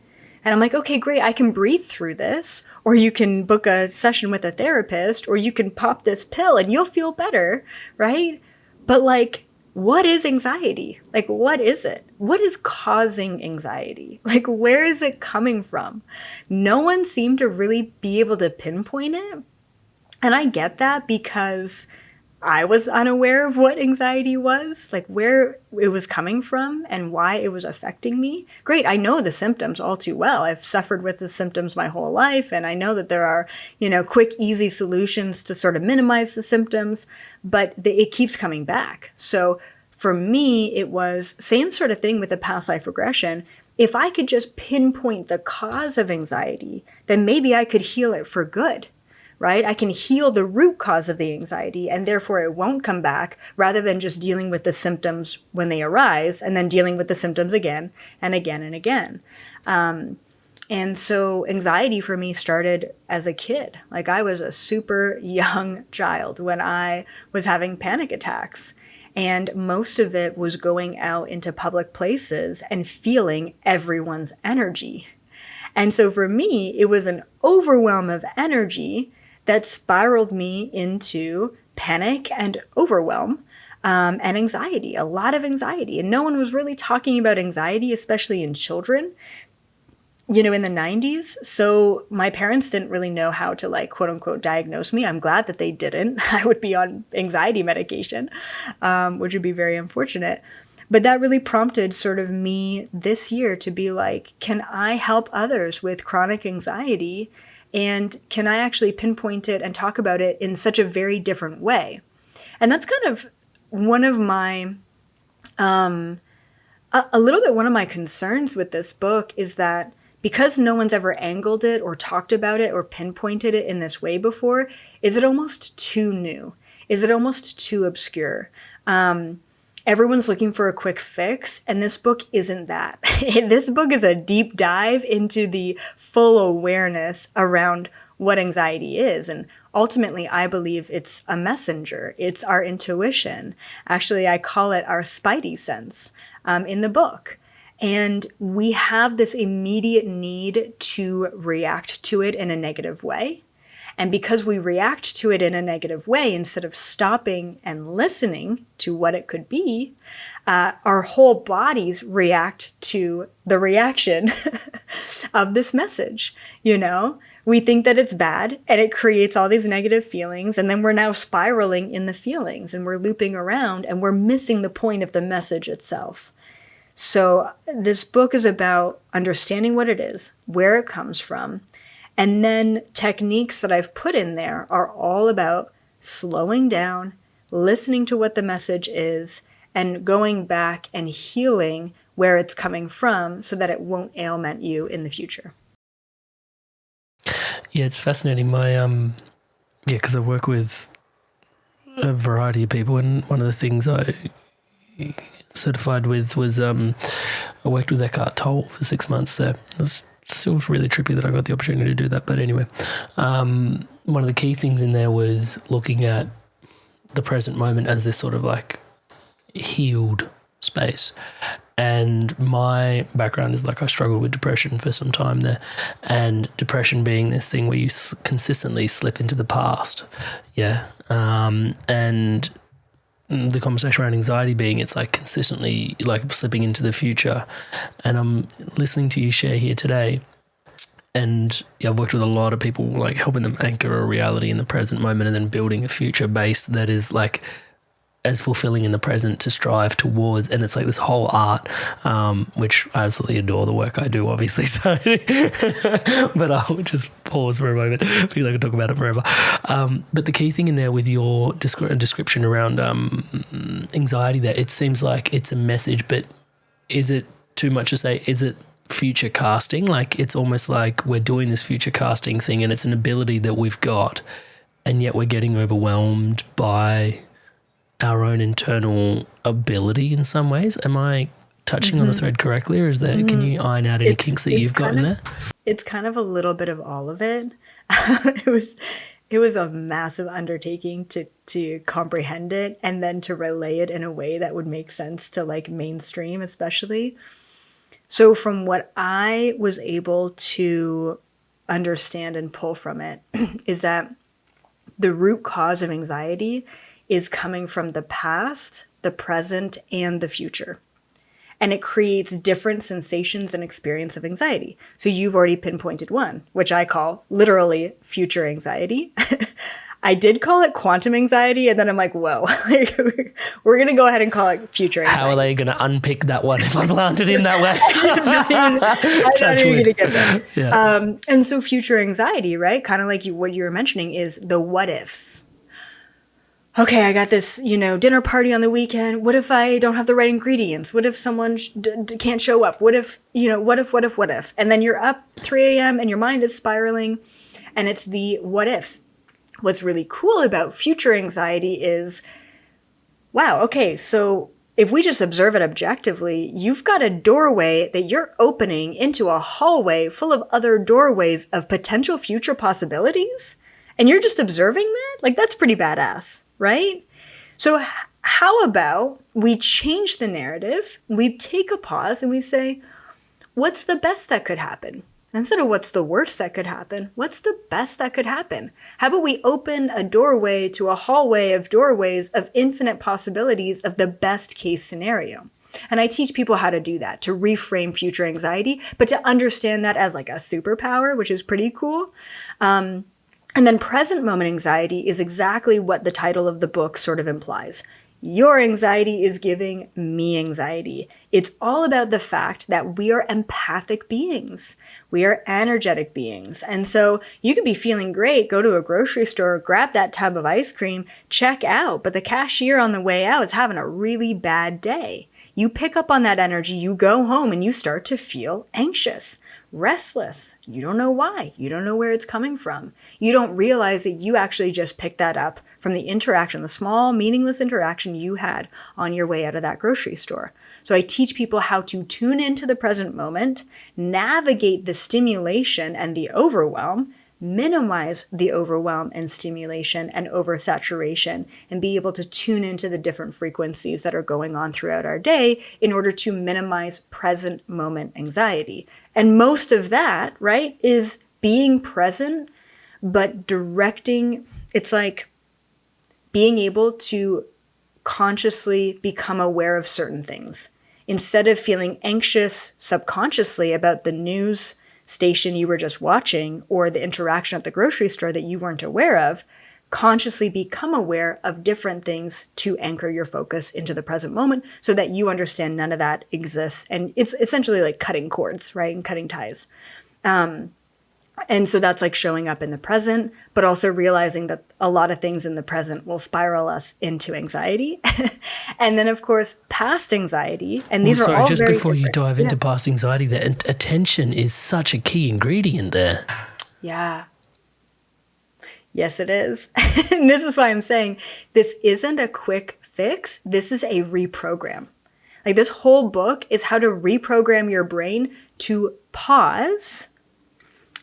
And I'm like, okay, great, I can breathe through this, or you can book a session with a therapist, or you can pop this pill and you'll feel better, right? But like, what is anxiety? Like, what is it? What is causing anxiety? Like, where is it coming from? No one seemed to really be able to pinpoint it. And I get that because I was unaware of what anxiety was, like where it was coming from and why it was affecting me. Great, I know the symptoms all too well. I've suffered with the symptoms my whole life, and I know that there are, quick, easy solutions to sort of minimize the symptoms, but it keeps coming back. So for me, it was same sort of thing with the past life regression. If I could just pinpoint the cause of anxiety, then maybe I could heal it for good. Right? I can heal the root cause of the anxiety, and therefore it won't come back, rather than just dealing with the symptoms when they arise and then dealing with the symptoms again and again and again. And so anxiety for me started as a kid. Like, I was a super young child when I was having panic attacks. And most of it was going out into public places and feeling everyone's energy. And so for me, it was an overwhelm of energy that spiraled me into panic and overwhelm. and anxiety, a lot of anxiety. And no one was really talking about anxiety, especially in children, in the 90s. So my parents didn't really know how to, like, quote unquote, diagnose me. I'm glad that they didn't. I would be on anxiety medication, which would be very unfortunate. But that really prompted sort of me this year to be like, can I help others with chronic anxiety? And can I actually pinpoint it and talk about it in such a very different way? And that's kind of one of my, a little bit one of my concerns with this book is that because no one's ever angled it or talked about it or pinpointed it in this way before, is it almost too new? Is it almost too obscure? Everyone's looking for a quick fix, and this book isn't that. This book is a deep dive into the full awareness around what anxiety is. And ultimately, I believe it's a messenger. It's our intuition. Actually, I call it our spidey sense in the book. And we have this immediate need to react to it in a negative way. And because we react to it in a negative way, instead of stopping and listening to what it could be, our whole bodies react to the reaction of this message. We think that it's bad, and it creates all these negative feelings. And then we're now spiraling in the feelings, and we're looping around, and we're missing the point of the message itself. So this book is about understanding what it is, where it comes from, and then techniques that I've put in there are all about slowing down, listening to what the message is, and going back and healing where it's coming from so that it won't ailment you in the future. Yeah, it's fascinating. Because I work with a variety of people, and one of the things I certified with was I worked with Eckhart Tolle for 6 months there. It was still really trippy that I got the opportunity to do that. But anyway, one of the key things in there was looking at the present moment as this sort of like healed space. And my background is like I struggled with depression for some time there, and depression being this thing where you consistently slip into the past. Yeah. And the conversation around anxiety being it's like consistently like slipping into the future. And I'm listening to you share here today, and I've worked with a lot of people, like helping them anchor a reality in the present moment and then building a future base that is like as fulfilling in the present to strive towards. And it's like this whole art, which I absolutely adore the work I do, obviously. So, but I'll just pause for a moment because I could talk about it forever. But the key thing in there with your description around anxiety, that it seems like it's a message, but is it too much to say? Is it future casting? Like it's almost like we're doing this future casting thing, and it's an ability that we've got, and yet we're getting overwhelmed by our own internal ability in some ways. Am I touching on the thread correctly, or is there, can you iron out any kinks that you've got in there? It's kind of a little bit of all of it. It was a massive undertaking to comprehend it and then to relay it in a way that would make sense to like mainstream, especially. So from what I was able to understand and pull from it is that the root cause of anxiety is coming from the past, the present, and the future. And it creates different sensations and experience of anxiety. So you've already pinpointed one, which I call literally future anxiety. I did call it quantum anxiety, and then I'm like, whoa, we're going to go ahead and call it future anxiety. How are they going to unpick that one if I plant it in that way? I'm not even going to get there. Yeah. And so future anxiety, right? Kind of like what you were mentioning is the what ifs. Okay, I got this, dinner party on the weekend. What if I don't have the right ingredients? What if someone can't show up? What if? What if? And then you're up 3 a.m. and your mind is spiraling, and it's the what ifs. What's really cool about future anxiety is, wow, okay, so if we just observe it objectively, you've got a doorway that you're opening into a hallway full of other doorways of potential future possibilities, and you're just observing that? Like, that's pretty badass, right? So how about we change the narrative, we take a pause, and we say, what's the best that could happen? Instead of what's the worst that could happen, what's the best that could happen? How about we open a doorway to a hallway of doorways of infinite possibilities of the best case scenario? And I teach people how to do that, to reframe future anxiety, but to understand that as like a superpower, which is pretty cool. And then present moment anxiety is exactly what the title of the book sort of implies. Your anxiety is giving me anxiety. It's all about the fact that we are empathic beings. We are energetic beings. And so you could be feeling great, go to a grocery store, grab that tub of ice cream, check out, but the cashier on the way out is having a really bad day. You pick up on that energy, you go home and you start to feel anxious, restless. You don't know why. You don't know where it's coming from. You don't realize that you actually just picked that up from the interaction, the small, meaningless interaction you had on your way out of that grocery store. So I teach people how to tune into the present moment, navigate the stimulation and the overwhelm, minimize the overwhelm and stimulation and oversaturation, and be able to tune into the different frequencies that are going on throughout our day in order to minimize present moment anxiety. And most of that, right, is being present, but directing. It's like being able to consciously become aware of certain things. Instead of feeling anxious subconsciously about the news station you were just watching or the interaction at the grocery store that you weren't aware of, consciously become aware of different things to anchor your focus into the present moment so that you understand none of that exists. And it's essentially like cutting cords, right? And cutting ties. And so that's like showing up in the present, but also realizing that a lot of things in the present will spiral us into anxiety. And then, of course, past anxiety. And these are all just very before you different. dive into past anxiety, that attention is such a key ingredient there. Yeah. Yes, it is. And this is why I'm saying this isn't a quick fix. This is a reprogram. Like this whole book is how to reprogram your brain to pause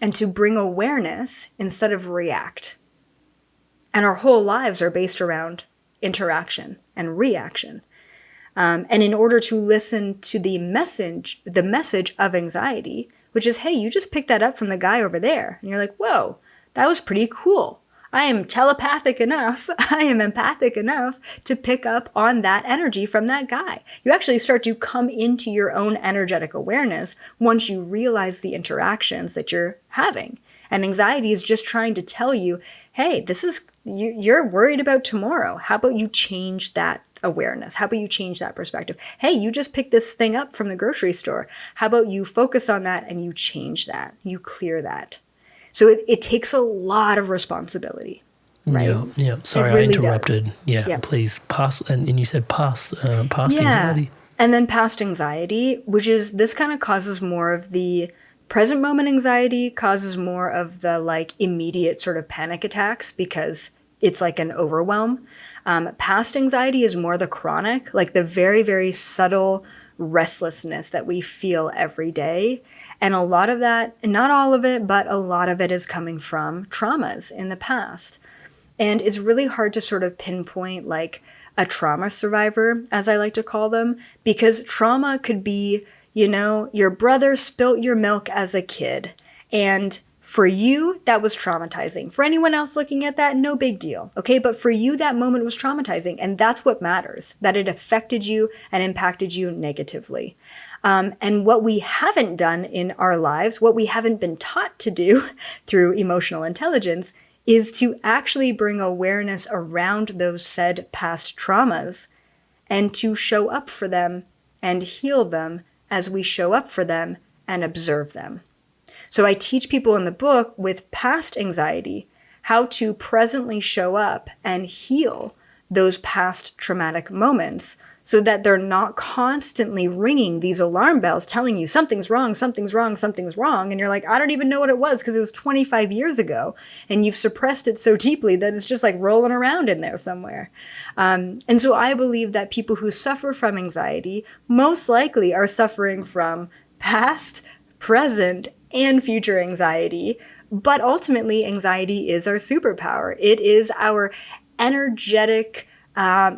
and to bring awareness instead of react. And our whole lives are based around interaction and reaction. And in order to listen to the message of anxiety, which is, hey, you just picked that up from the guy over there. And you're like, whoa, that was pretty cool. I am telepathic enough, I am empathic enough to pick up on that energy from that guy. You actually start to come into your own energetic awareness once you realize the interactions that you're having. And anxiety is just trying to tell you, hey, you're worried about tomorrow. How about you change that awareness? How about you change that perspective? Hey, you just picked this thing up from the grocery store. How about you focus on that and you change that, you clear that? So it takes a lot of responsibility, right? Yeah. Sorry, really I interrupted. Yeah, please pass. And you said past anxiety. And then past anxiety, which is this kind of causes more of the present moment anxiety, causes more of the like immediate sort of panic attacks because it's like an overwhelm. Past anxiety is more the chronic, like the very, very subtle restlessness that we feel every day. And a lot of that, not all of it, but a lot of it is coming from traumas in the past. And it's really hard to sort of pinpoint like a trauma survivor, as I like to call them, because trauma could be, your brother spilt your milk as a kid. And for you, that was traumatizing. For anyone else looking at that, no big deal. Okay. But for you, that moment was traumatizing. And that's what matters, that it affected you and impacted you negatively. And what we haven't done in our lives, what we haven't been taught to do through emotional intelligence, is to actually bring awareness around those said past traumas and to show up for them and heal them as we show up for them and observe them. So I teach people in the book with past anxiety how to presently show up and heal those past traumatic moments so that they're not constantly ringing these alarm bells telling you something's wrong, something's wrong, something's wrong. And you're like, I don't even know what it was because it was 25 years ago. And you've suppressed it so deeply that it's just like rolling around in there somewhere. And so I believe that people who suffer from anxiety most likely are suffering from past, present, and future anxiety. But ultimately, anxiety is our superpower. It is our energetic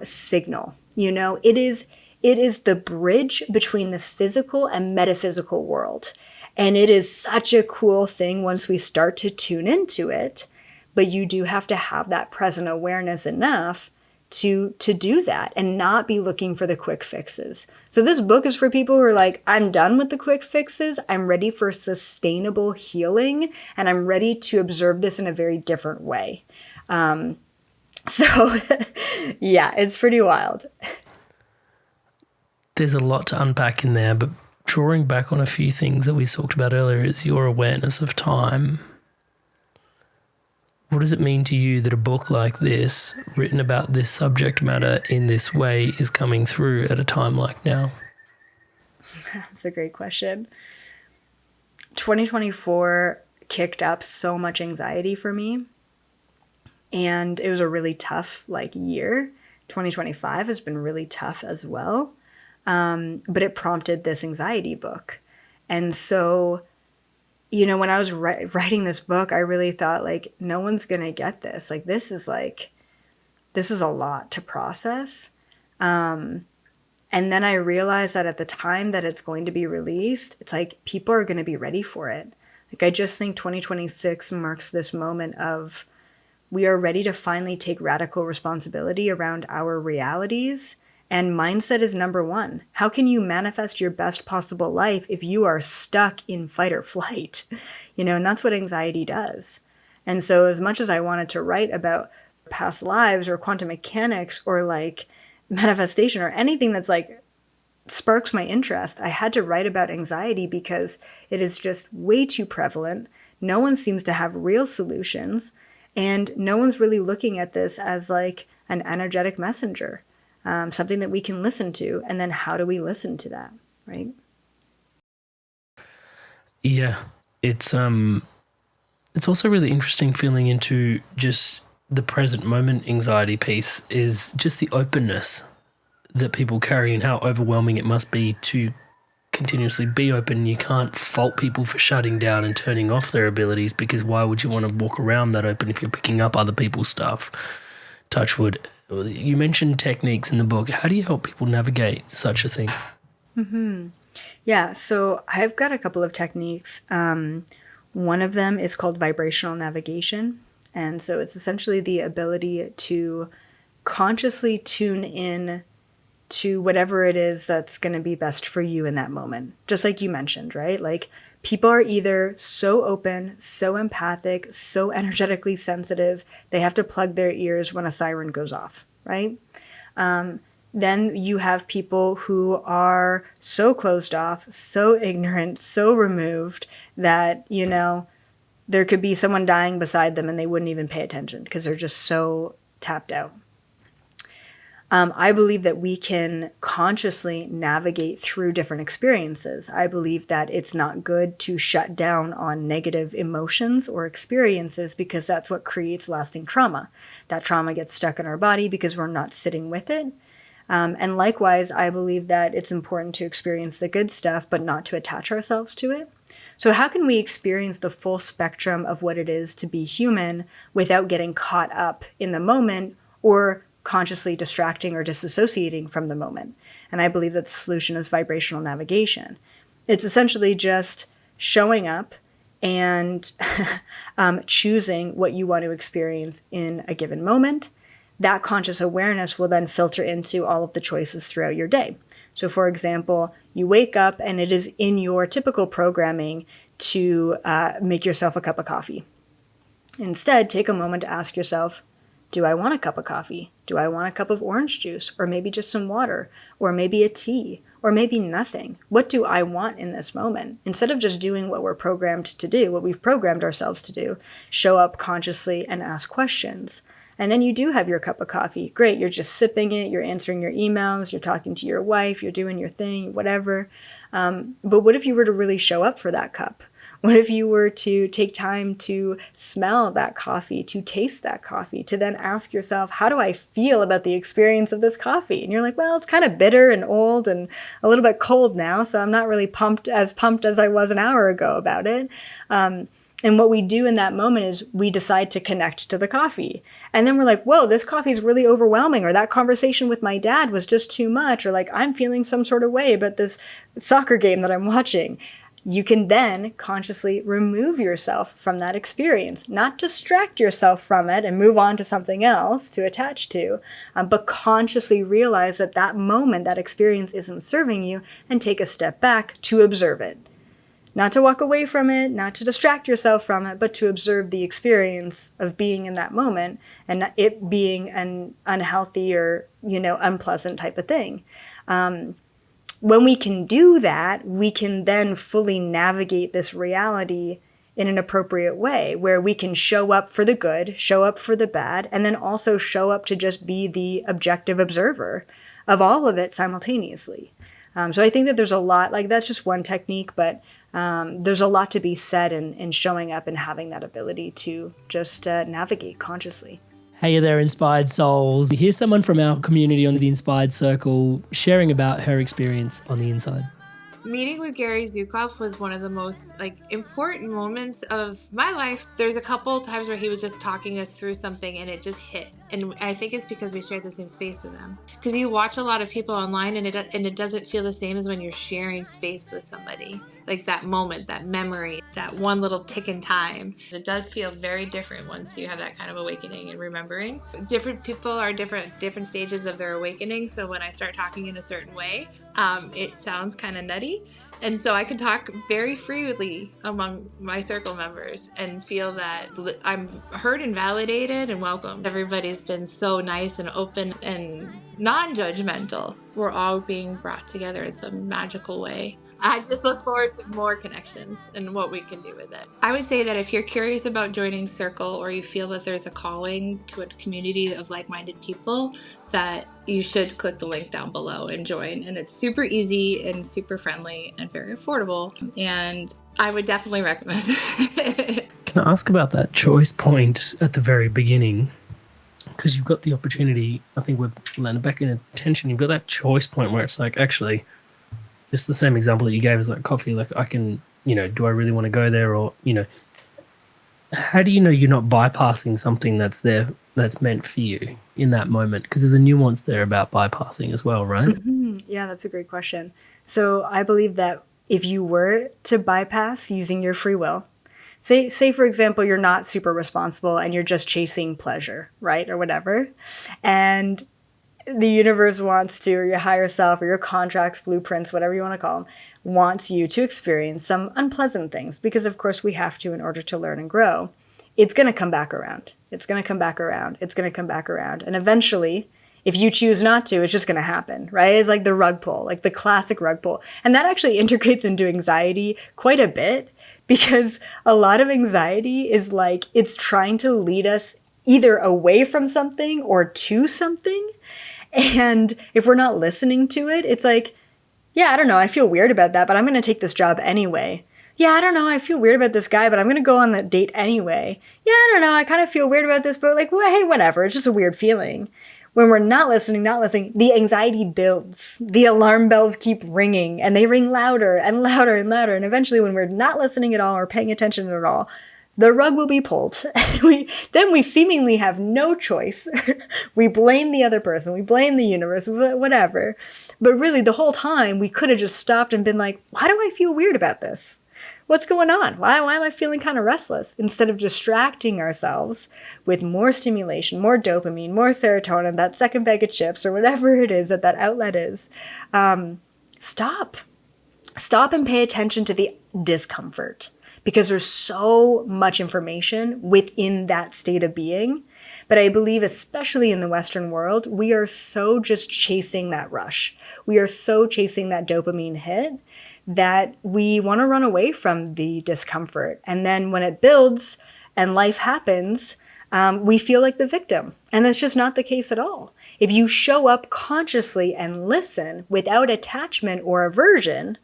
signal. It is the bridge between the physical and metaphysical world. And it is such a cool thing once we start to tune into it. But you do have to have that present awareness enough to do that and not be looking for the quick fixes. So this book is for people who are like, I'm done with the quick fixes. I'm ready for sustainable healing, and I'm ready to observe this in a very different way. So yeah, it's pretty wild. There's a lot to unpack in there, but drawing back on a few things that we talked about earlier is your awareness of time. What does it mean to you that a book like this, written about this subject matter in this way, is coming through at a time like now? That's a great question. 2024 kicked up so much anxiety for me, and it was a really tough year. 2025 has been really tough as well, but it prompted this anxiety book. And so, when I was writing this book, I really thought no one's gonna get this. This is a lot to process. And then I realized that at the time that it's going to be released, it's people are going to be ready for it. I just think 2026 marks this moment of, we are ready to finally take radical responsibility around our realities, and mindset is number one. How can you manifest your best possible life if you are stuck in fight or flight? And that's what anxiety does. And so as much as I wanted to write about past lives or quantum mechanics or manifestation or anything that's sparks my interest, I had to write about anxiety because it is just way too prevalent. No one seems to have real solutions. And no one's really looking at this as an energetic messenger, something that we can listen to. And then how do we listen to that, right? Yeah, it's also really interesting feeling into just the present moment anxiety piece is just the openness that people carry and how overwhelming it must be to continuously be open. You can't fault people for shutting down and turning off their abilities, because why would you want to walk around that open if you're picking up other people's stuff? Touch wood. You mentioned techniques in the book. How do you help people navigate such a thing? Mm-hmm. Yeah, so I've got a couple of techniques. One of them is called vibrational navigation. And so it's essentially the ability to consciously tune in to whatever it is that's going to be best for you in that moment. Just like you mentioned, right? People are either so open, so empathic, so energetically sensitive, they have to plug their ears when a siren goes off, right? Then you have people who are so closed off, so ignorant, so removed that, there could be someone dying beside them and they wouldn't even pay attention because they're just so tapped out. I believe that we can consciously navigate through different experiences. I believe that it's not good to shut down on negative emotions or experiences because that's what creates lasting trauma. That trauma gets stuck in our body because we're not sitting with it. And likewise, I believe that it's important to experience the good stuff, but not to attach ourselves to it. So how can we experience the full spectrum of what it is to be human without getting caught up in the moment or consciously distracting or disassociating from the moment? And I believe that the solution is vibrational navigation. It's essentially just showing up and choosing what you want to experience in a given moment. That conscious awareness will then filter into all of the choices throughout your day. So for example, you wake up and it is in your typical programming to make yourself a cup of coffee. Instead, take a moment to ask yourself, do I want a cup of coffee? Do I want a cup of orange juice? Or maybe just some water? Or maybe a tea? Or maybe nothing? What do I want in this moment? Instead of just doing what we're programmed to do, what we've programmed ourselves to do, show up consciously and ask questions. And then you do have your cup of coffee. Great, you're just sipping it, you're answering your emails, you're talking to your wife, you're doing your thing, whatever. But what if you were to really show up for that cup? What if you were to take time to smell that coffee, to taste that coffee, to then ask yourself, how do I feel about the experience of this coffee? And you're like, well, it's kind of bitter and old and a little bit cold now, so I'm not really pumped as I was an hour ago about it. And what we do in that moment is we decide to connect to the coffee. And then we're like, whoa, this coffee is really overwhelming, or that conversation with my dad was just too much, or I'm feeling some sort of way about this soccer game that I'm watching. you can then consciously remove yourself from that experience, not distract yourself from it and move on to something else to attach to, but consciously realize that that moment, that experience isn't serving you, and take a step back to observe it. Not to walk away from it, not to distract yourself from it, but to observe the experience of being in that moment and it being an unhealthy or, unpleasant type of thing. When we can do that, we can then fully navigate this reality in an appropriate way, where we can show up for the good, show up for the bad, and then also show up to just be the objective observer of all of it simultaneously. So I think that there's a lot, that's just one technique, but there's a lot to be said in showing up and having that ability to just navigate consciously. Hey there, Inspired Souls. Here's someone from our community on the Inspired Circle sharing about her experience on the inside. Meeting with Gary Zukav was one of the most important moments of my life. There's a couple times where he was just talking us through something and it just hit. And I think it's because we shared the same space with him. Because you watch a lot of people online and it doesn't feel the same as when you're sharing space with somebody. Like that moment, that memory, that one little tick in time. It does feel very different once you have that kind of awakening and remembering. Different people are different stages of their awakening. So when I start talking in a certain way, it sounds kind of nutty. And so I can talk very freely among my circle members and feel that I'm heard and validated and welcomed. Everybody's been so nice and open and non-judgmental. We're all being brought together in some magical way. I just look forward to more connections and what we can do with it. I would say that if you're curious about joining Circle or you feel that there's a calling to a community of like-minded people, that you should click the link down below and join. And it's super easy and super friendly and very affordable. And I would definitely recommend it. Can I ask about that choice point at the very beginning? Because you've got the opportunity, I think we've landed back in attention, you've got that choice point where it's actually, just the same example that you gave is coffee, I can, do I really want to go there? Or, how do you know you're not bypassing something that's there, that's meant for you in that moment? Because there's a nuance there about bypassing as well, right? Mm-hmm. Yeah, that's a great question. So I believe that if you were to bypass using your free will, say for example, you're not super responsible and you're just chasing pleasure, right? Or whatever. And the universe wants to, or your higher self, or your contracts, blueprints, whatever you want to call them, wants you to experience some unpleasant things, because of course we have to in order to learn and grow. It's going to come back around. It's going to come back around. It's going to come back around. And eventually, if you choose not to, it's just going to happen, right? It's like the rug pull, like the classic rug pull. And that actually integrates into anxiety quite a bit, because a lot of anxiety is it's trying to lead us either away from something or to something. And if we're not listening to it, it's yeah, I don't know, I feel weird about that, but I'm going to take this job anyway. Yeah, I don't know, I feel weird about this guy, but I'm going to go on that date anyway. Yeah, I don't know, I kind of feel weird about this, but well, hey, whatever, it's just a weird feeling. When we're not listening, the anxiety builds. The alarm bells keep ringing, and they ring louder and louder and louder. And eventually, when we're not listening at all or paying attention at all, the rug will be pulled. Then we seemingly have no choice. We blame the other person. We blame the universe, whatever. But really, the whole time, we could have just stopped and been like, why do I feel weird about this? What's going on? Why am I feeling kind of restless? Instead of distracting ourselves with more stimulation, more dopamine, more serotonin, that second bag of chips, or whatever it is that outlet is, stop. Stop and pay attention to the discomfort. Because there's so much information within that state of being. But I believe, especially in the Western world, we are so just chasing that rush. We are so chasing that dopamine hit that we want to run away from the discomfort. And then when it builds and life happens, we feel like the victim. And that's just not the case at all. If you show up consciously and listen without attachment or aversion,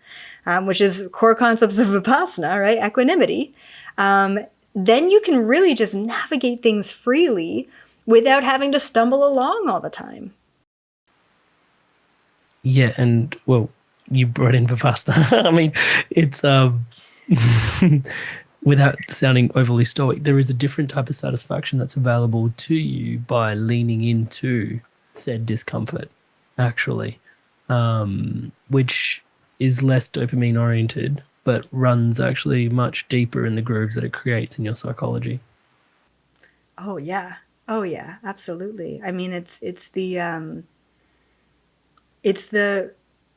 which is core concepts of Vipassana, right? Equanimity. Then you can really just navigate things freely without having to stumble along all the time. Yeah, and well, you brought in Vipassana. I mean, it's without sounding overly stoic, there is a different type of satisfaction that's available to you by leaning into said discomfort, actually, which is less dopamine oriented, but runs actually much deeper in the grooves that it creates in your psychology. Oh yeah. Oh yeah, absolutely. I mean, it's the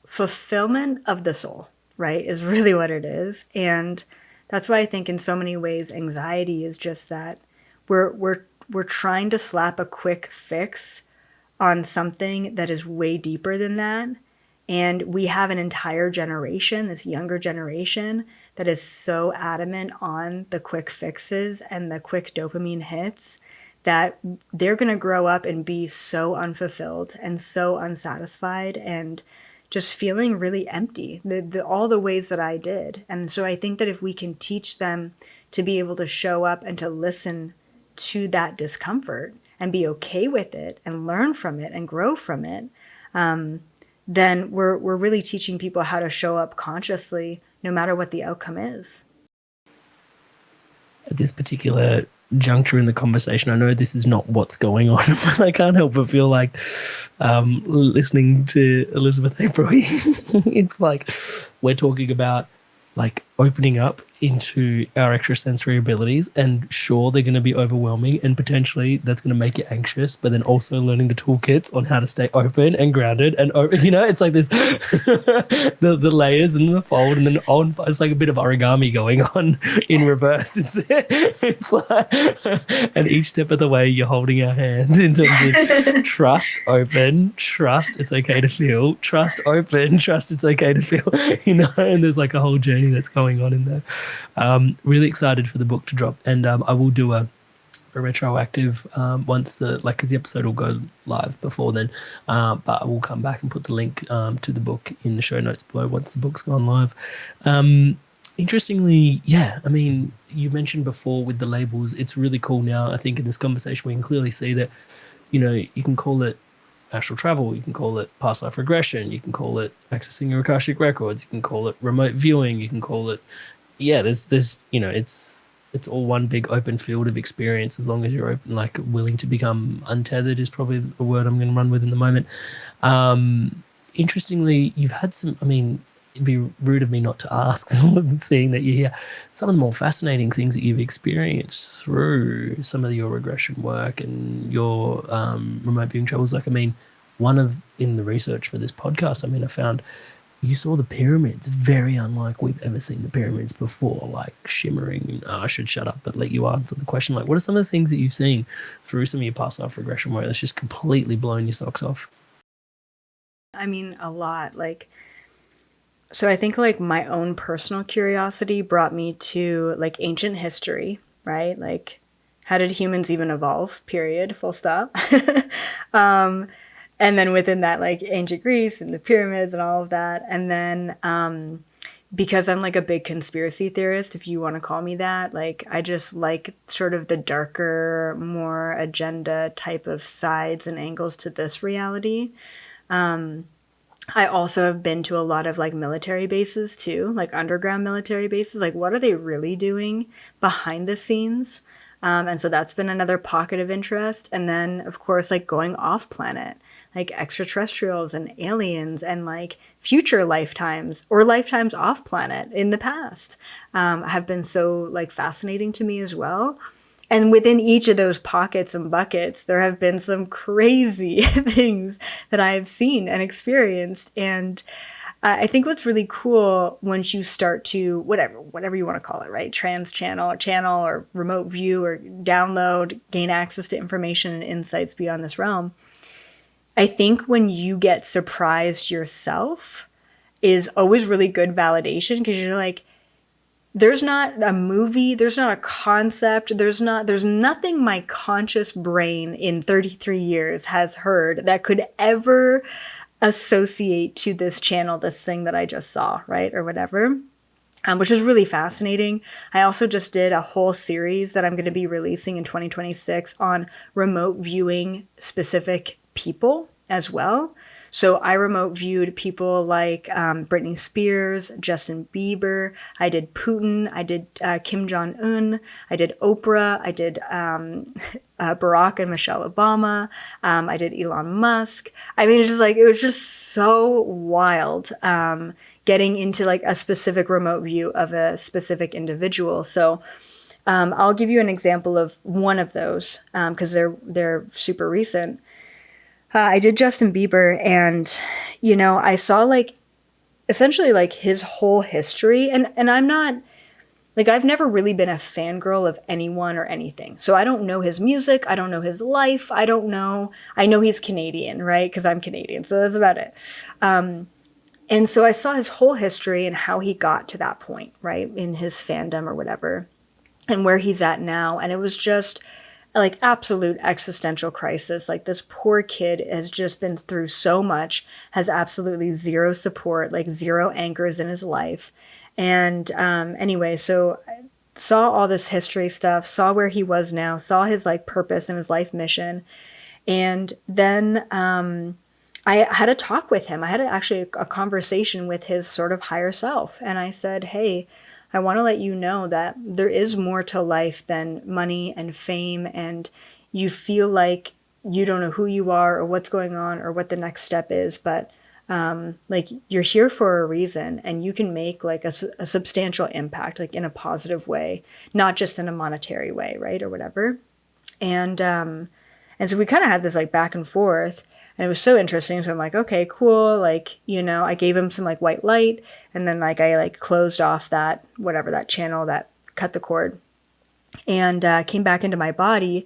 fulfillment of the soul, right? Is really what it is. And that's why I think in so many ways anxiety is just that we're trying to slap a quick fix on something that is way deeper than that. And we have an entire generation, this younger generation, that is so adamant on the quick fixes and the quick dopamine hits that they're going to grow up and be so unfulfilled and so unsatisfied and just feeling really empty, all the ways that I did. And so I think that if we can teach them to be able to show up and to listen to that discomfort and be okay with it and learn from it and grow from it, then we're really teaching people how to show up consciously no matter what the outcome is. At this particular juncture in the conversation, I know this is not what's going on, but I can't help but feel like listening to Elizabeth April, it's like we're talking about like opening up into our extrasensory abilities, and sure, they're going to be overwhelming and potentially that's going to make you anxious, but then also learning the toolkits on how to stay open and grounded and open, it's like this the layers and the fold and then on, it's like a bit of origami going on in reverse. It's like, and each step of the way you're holding our hand in terms of trust, open, trust, it's okay to feel, trust, open, trust, it's okay to feel, and there's like a whole journey that's going on in there. Really excited for the book to drop, and I will do a retroactive once because the episode will go live before then, but I will come back and put the link to the book in the show notes below once the book's gone live. Interestingly, I mean, you mentioned before with the labels, it's really cool now. I think in this conversation we can clearly see that you can call it astral travel, you can call it past life regression, you can call it accessing your Akashic records, you can call it remote viewing, you can call it there's it's all one big open field of experience as long as you're open, like willing to become untethered is probably the word I'm going to run with in the moment. Interestingly, you've had some, I mean, it'd be rude of me not to ask, seeing that you hear some of the more fascinating things that you've experienced through some of your regression work and your remote viewing travels. Like, I mean, in the research for this podcast, I mean, I found you saw the pyramids, very unlike we've ever seen the pyramids before, like shimmering. I should shut up, but let you answer the question. Like, what are some of the things that you've seen through some of your past life regression work that's just completely blown your socks off? I mean, a lot. So I think like my own personal curiosity brought me to like ancient history, right? Like, how did humans even evolve? Period. Full stop. And then within that, like ancient Greece and the pyramids and all of that. And then because I'm like a big conspiracy theorist, if you want to call me that, like I just like sort of the darker, more agenda type of sides and angles to this reality. I also have been to a lot of like military bases too, like underground military bases. Like, what are they really doing behind the scenes? And so that's been another pocket of interest. And then, of course, like going off planet, like extraterrestrials and aliens and like future lifetimes or lifetimes off planet in the past have been so like fascinating to me as well. And within each of those pockets and buckets, there have been some crazy things that I've seen and experienced. And I think what's really cool once you start to, whatever you want to call it, right? Channel or remote view or download, gain access to information and insights beyond this realm. I think when you get surprised yourself is always really good validation, because you're like, there's not a movie, there's not a concept, there's nothing my conscious brain in 33 years has heard that could ever associate to this channel, this thing that I just saw, right? Or whatever, which is really fascinating. I also just did a whole series that I'm going to be releasing in 2026 on remote viewing specific people as well. So I remote viewed people like Britney Spears, Justin Bieber. I did Putin. I did Kim Jong-un. I did Oprah. I did Barack and Michelle Obama. I did Elon Musk. I mean, it was just so wild getting into like a specific remote view of a specific individual. So I'll give you an example of one of those because they're super recent. I did Justin Bieber, and I saw like essentially like his whole history, and I'm not like, I've never really been a fangirl of anyone or anything. So I don't know his music. I don't know his life. I know he's Canadian, right? Because I'm Canadian. So that's about it. And so I saw his whole history and how he got to that point, right? In his fandom or whatever, and where he's at now. And it was just like absolute existential crisis. Like, this poor kid has just been through so much, has absolutely zero support, like zero anchors in his life. And anyway, so I saw all this history stuff, saw where he was now, saw his like purpose and his life mission. And then I had a talk with him. I had actually a conversation with his sort of higher self. And I said, hey, I want to let you know that there is more to life than money and fame. And you feel like you don't know who you are or what's going on or what the next step is. But like, you're here for a reason, and you can make like a substantial impact, like in a positive way, not just in a monetary way, right? Or whatever. And so we kind of had this like back and forth, and it was so interesting. So I'm like, okay, cool. Like, I gave him some like white light, and then like I like closed off that, whatever, that channel that cut the cord, and came back into my body.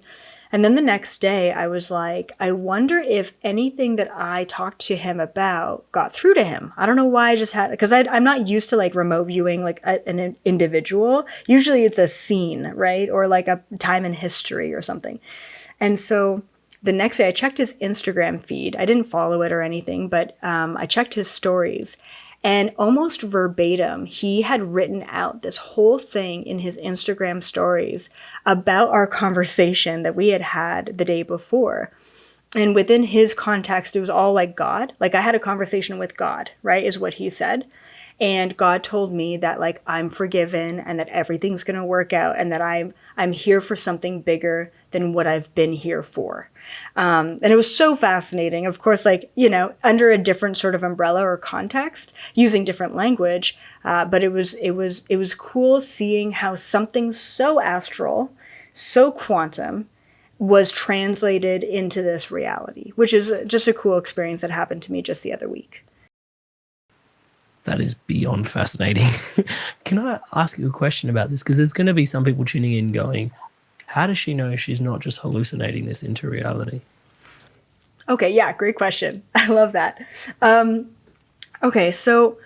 And then the next day I was like, I wonder if anything that I talked to him about got through to him. I don't know why I just had, because I'm not used to like remote viewing like an individual. Usually it's a scene, right? Or like a time in history or something. And so the next day I checked his Instagram feed. I didn't follow it or anything, but I checked his stories. And almost verbatim, he had written out this whole thing in his Instagram stories about our conversation that we had had the day before. And within his context, it was all like God. Like, I had a conversation with God, right, is what he said. And God told me that like I'm forgiven and that everything's going to work out, and that I'm here for something bigger than what I've been here for. And it was so fascinating, of course, like, under a different sort of umbrella or context, using different language. But it was cool seeing how something so astral, so quantum, was translated into this reality, which is just a cool experience that happened to me just the other week. That is beyond fascinating. Can I ask you a question about this? Because there's going to be some people tuning in going, how does she know she's not just hallucinating this into reality? Okay, yeah, great question. I love that. Okay, so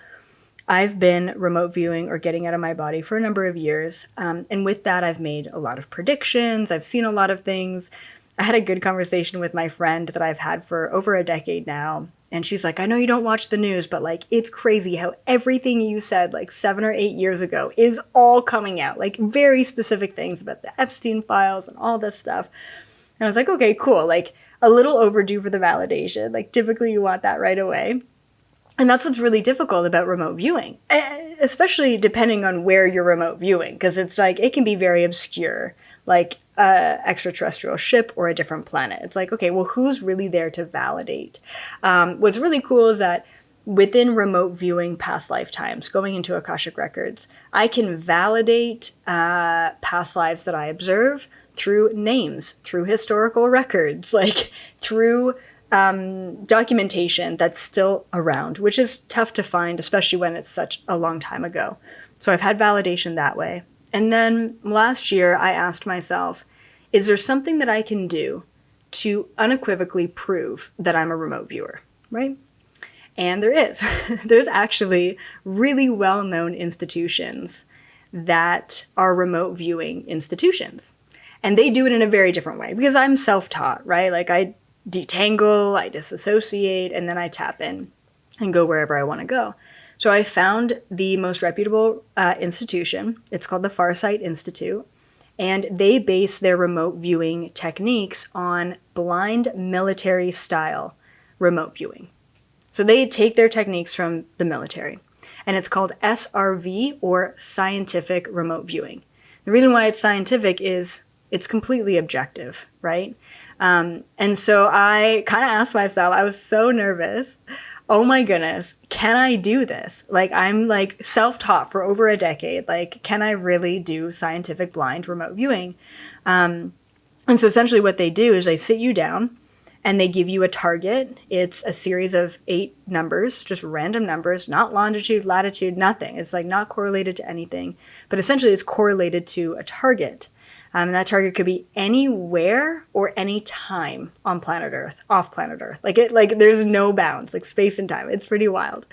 I've been remote viewing or getting out of my body for a number of years. And with that, I've made a lot of predictions. I've seen a lot of things. I had a good conversation with my friend that I've had for over a decade now. And she's like, I know you don't watch the news, but like, it's crazy how everything you said like 7 or 8 years ago is all coming out, like very specific things about the Epstein files and all this stuff. And I was like, okay, cool. Like, a little overdue for the validation. Like, typically you want that right away. And that's what's really difficult about remote viewing, especially depending on where you're remote viewing, because it's like, it can be very obscure, like a extraterrestrial ship or a different planet. It's like, okay, well, who's really there to validate? What's really cool is that within remote viewing past lifetimes, going into Akashic records, I can validate past lives that I observe through names, through historical records, like through documentation that's still around, which is tough to find, especially when it's such a long time ago. So I've had validation that way. And then last year, I asked myself, is there something that I can do to unequivocally prove that I'm a remote viewer, right? And there is. There's actually really well-known institutions that are remote viewing institutions. And they do it in a very different way, because I'm self-taught, right? Like, I detangle, I disassociate, and then I tap in and go wherever I want to go. So I found the most reputable institution. It's called the Farsight Institute, and they base their remote viewing techniques on blind military style remote viewing. So they take their techniques from the military, and it's called SRV, or scientific remote viewing. The reason why it's scientific is it's completely objective, right? And so I kind of asked myself, I was so nervous. oh my goodness, can I do this? Like, I'm like self-taught for over a decade. Like, can I really do scientific blind remote viewing? And so essentially what they do is they sit you down and they give you a target. It's a series of 8 numbers, just random numbers, not longitude, latitude, nothing. It's like not correlated to anything, but essentially it's correlated to a target. And that target could be anywhere or any time on planet Earth, off planet Earth. Like there's no bounds, like space and time. It's pretty wild.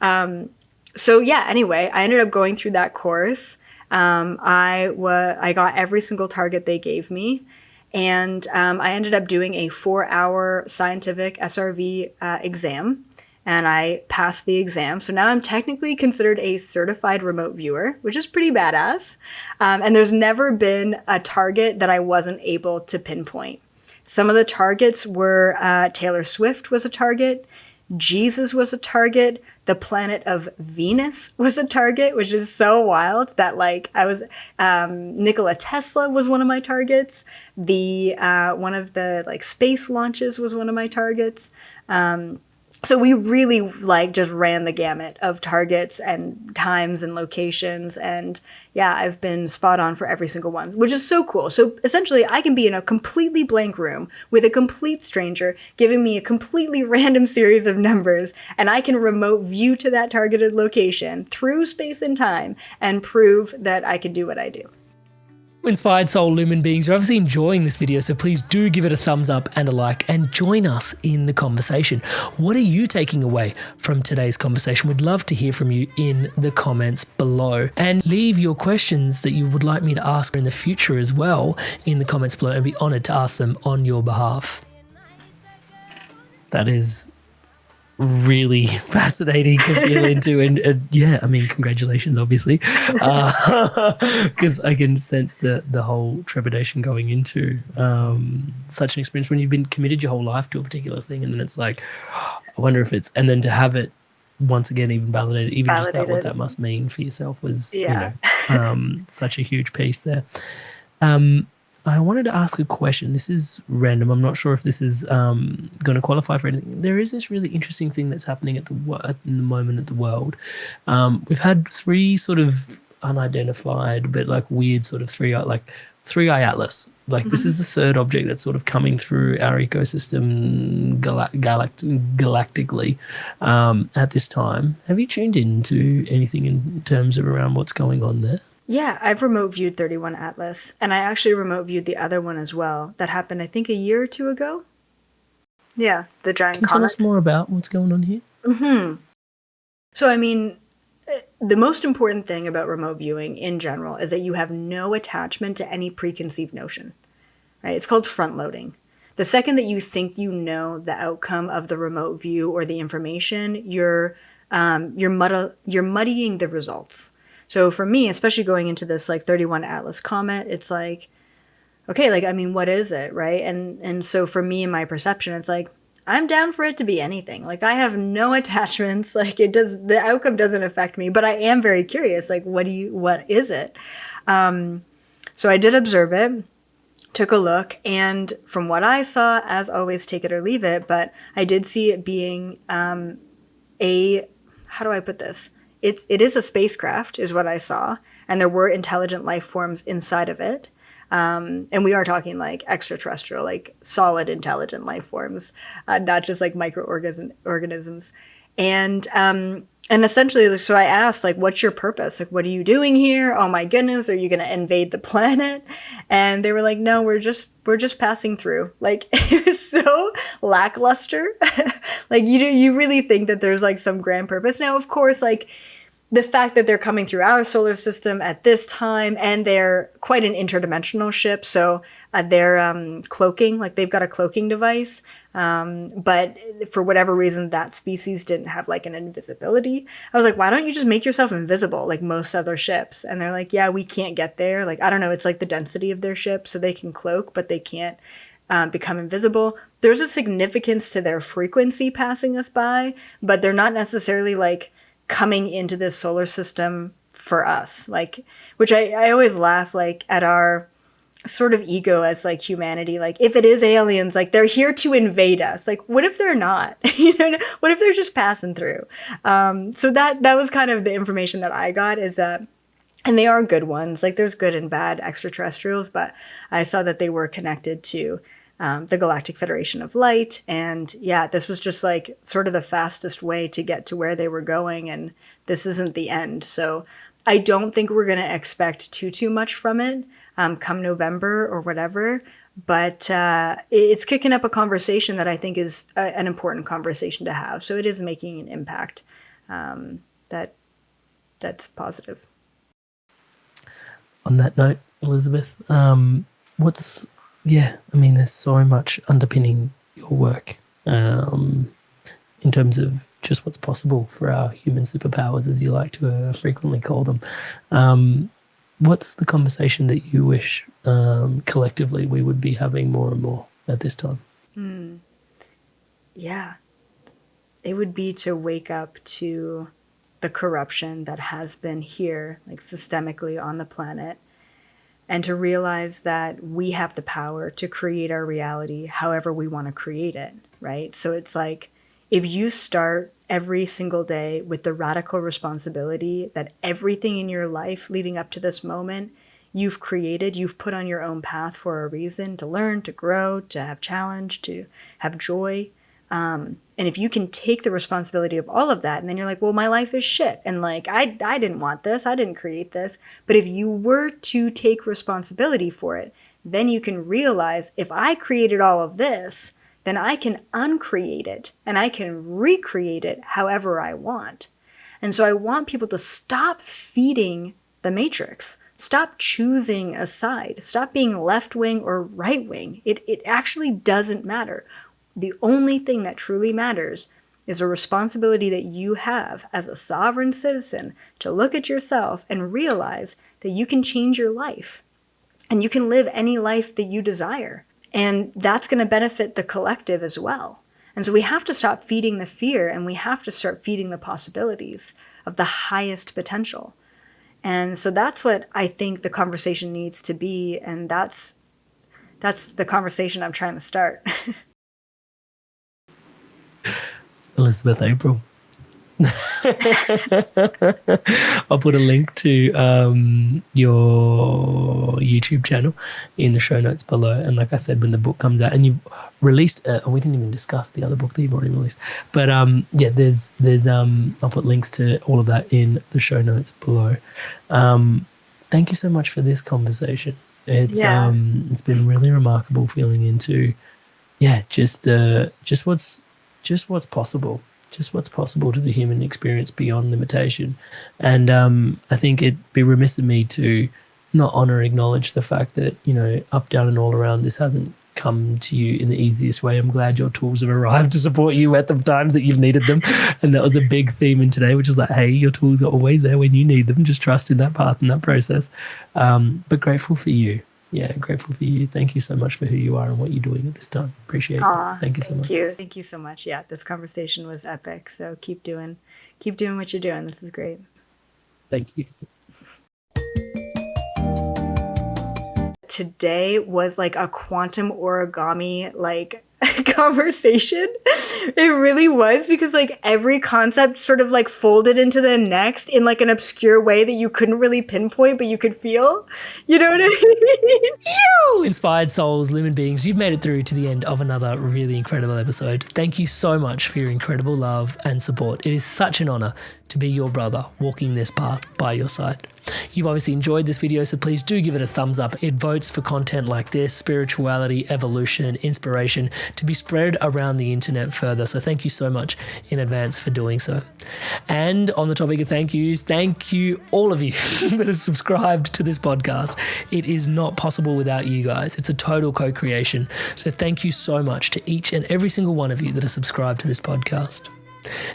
So yeah, anyway, I ended up going through that course. I got every single target they gave me. And I ended up doing a 4-hour scientific SRV exam, and I passed the exam. So now I'm technically considered a certified remote viewer, which is pretty badass. And there's never been a target that I wasn't able to pinpoint. Some of the targets were Taylor Swift was a target, Jesus was a target, the planet of Venus was a target, which is so wild that like I was Nikola Tesla was one of my targets. The one of the like space launches was one of my targets. So we really like just ran the gamut of targets and times and locations. And yeah, I've been spot on for every single one, which is so cool. So essentially I can be in a completely blank room with a complete stranger giving me a completely random series of numbers, and I can remote view to that targeted location through space and time and prove that I can do what I do. Inspired Soul Lumen beings, you're obviously enjoying this video, so please do give it a thumbs up and a like and join us in the conversation. What are you taking away from today's conversation? We'd love to hear from you in the comments below, and leave your questions that you would like me to ask in the future as well in the comments below, and be honored to ask them on your behalf. That is really fascinating to feel into, and yeah, I mean, congratulations, obviously, because I can sense the whole trepidation going into such an experience when you've been committed your whole life to a particular thing, and then it's like, I wonder if it's, and then to have it once again even validated, even just that, what that must mean for yourself was, Yeah. Such a huge piece there. I wanted to ask a question. This is random. I'm not sure if this is going to qualify for anything. There is this really interesting thing that's happening at the moment at the world. We've had 3 sort of unidentified, but like weird sort of 3-eye atlas. Like this is the 3rd object that's sort of coming through our ecosystem galactically at this time. Have you tuned into anything in terms of around what's going on there? Yeah, I've remote viewed 31 Atlas, and I actually remote viewed the other one as well. That happened, I think, a year or 2 ago. Yeah, the giant Can you comets. tell us more about what's going on here? So, I mean, the most important thing about remote viewing in general is that you have no attachment to any preconceived notion, right? It's called front loading. The second that you think you know the outcome of the remote view or the information, you're muddying the results. So for me, especially going into this like 31 Atlas comet, it's like, okay, like, I mean, what is it, right? And so for me and my perception, it's like, I'm down for it to be anything. Like, I have no attachments. Like, the outcome doesn't affect me, but I am very curious. Like, what is it? So I did observe it, took a look, and from what I saw, as always, take it or leave it, but I did see it being how do I put this? It is a spacecraft, is what I saw, and there were intelligent life forms inside of it. And we are talking like extraterrestrial, like solid intelligent life forms, not just like microorganisms. And essentially, so I asked, like, what's your purpose? Like, what are you doing here? Oh my goodness, are you going to invade the planet? And they were like, no, we're just passing through. Like, it was so lackluster. Like, you really think that there's like some grand purpose. Now, of course, like, the fact that they're coming through our solar system at this time, and they're quite an interdimensional ship, so they're cloaking, like they've got a cloaking device, but for whatever reason that species didn't have like an invisibility. I was like, why don't you just make yourself invisible like most other ships? And they're like, yeah, we can't get there. Like, I don't know, it's like the density of their ship, so they can cloak, but they can't become invisible. There's a significance to their frequency passing us by, but they're not necessarily like coming into this solar system for us, like, which I always laugh, like, at our sort of ego as like humanity. Like if it is aliens, like they're here to invade us. Like what if they're not? What if they're just passing through? So that was kind of the information that I got, is that, and they are good ones. Like there's good and bad extraterrestrials, but I saw that they were connected to the Galactic Federation of Light. And yeah, this was just like sort of the fastest way to get to where they were going. And this isn't the end. So I don't think we're going to expect too much from it come November or whatever. But it's kicking up a conversation that I think is an important conversation to have. So it is making an impact that's positive. On that note, Elizabeth, there's so much underpinning your work in terms of just what's possible for our human superpowers, as you like to frequently call them. What's the conversation that you wish collectively we would be having more and more at this time? Yeah, it would be to wake up to the corruption that has been here, like systemically on the planet, and to realize that we have the power to create our reality however we want to create it, right? So it's like, if you start every single day with the radical responsibility that everything in your life leading up to this moment, you've created, you've put on your own path for a reason, to learn, to grow, to have challenge, to have joy. And if you can take the responsibility of all of that, and then you're like, well, my life is shit. And like, I didn't want this. I didn't create this. But if you were to take responsibility for it, then you can realize, if I created all of this, then I can uncreate it and I can recreate it however I want. And so I want people to stop feeding the matrix. Stop choosing a side. Stop being left wing or right wing. It actually doesn't matter. The only thing that truly matters is a responsibility that you have as a sovereign citizen to look at yourself and realize that you can change your life and you can live any life that you desire. And that's going to benefit the collective as well. And so we have to stop feeding the fear, and we have to start feeding the possibilities of the highest potential. And so that's what I think the conversation needs to be. And that's the conversation I'm trying to start. Elizabeth April. I'll put a link to your YouTube channel in the show notes below. And like I said, when the book comes out, and you've released, we didn't even discuss the other book that you've already released. But there's I'll put links to all of that in the show notes below. Thank you so much for this conversation. It's been really remarkable feeling into just what's possible. Just what's possible to the human experience beyond limitation. And I think it'd be remiss of me to not honor, acknowledge the fact that, up, down and all around, this hasn't come to you in the easiest way. I'm glad your tools have arrived to support you at the times that you've needed them. And that was a big theme in today, which is like, hey, your tools are always there when you need them. Just trust in that path and that process. But grateful for you. Yeah, grateful for you. Thank you so much for who you are and what you're doing at this time. Appreciate it. Thank you so much. Thank you so much. Yeah, this conversation was epic. So keep doing what you're doing. This is great. Thank you. Today was like a quantum origami conversation. It really was, because like every concept sort of like folded into the next in like an obscure way that you couldn't really pinpoint, but you could feel. You know what I mean? You inspired souls, lumen beings, you've made it through to the end of another really incredible episode. Thank you so much for your incredible love and support. It is such an honor to be your brother walking this path by your side. You've obviously enjoyed this video, so please do give it a thumbs up. It votes for content like this, spirituality, evolution, inspiration, to be spread around the internet further. So thank you so much in advance for doing so. And on the topic of thank yous, thank you all of you that have subscribed to this podcast. It is not possible without you guys. It's a total co-creation. So thank you so much to each and every single one of you that are subscribed to this podcast.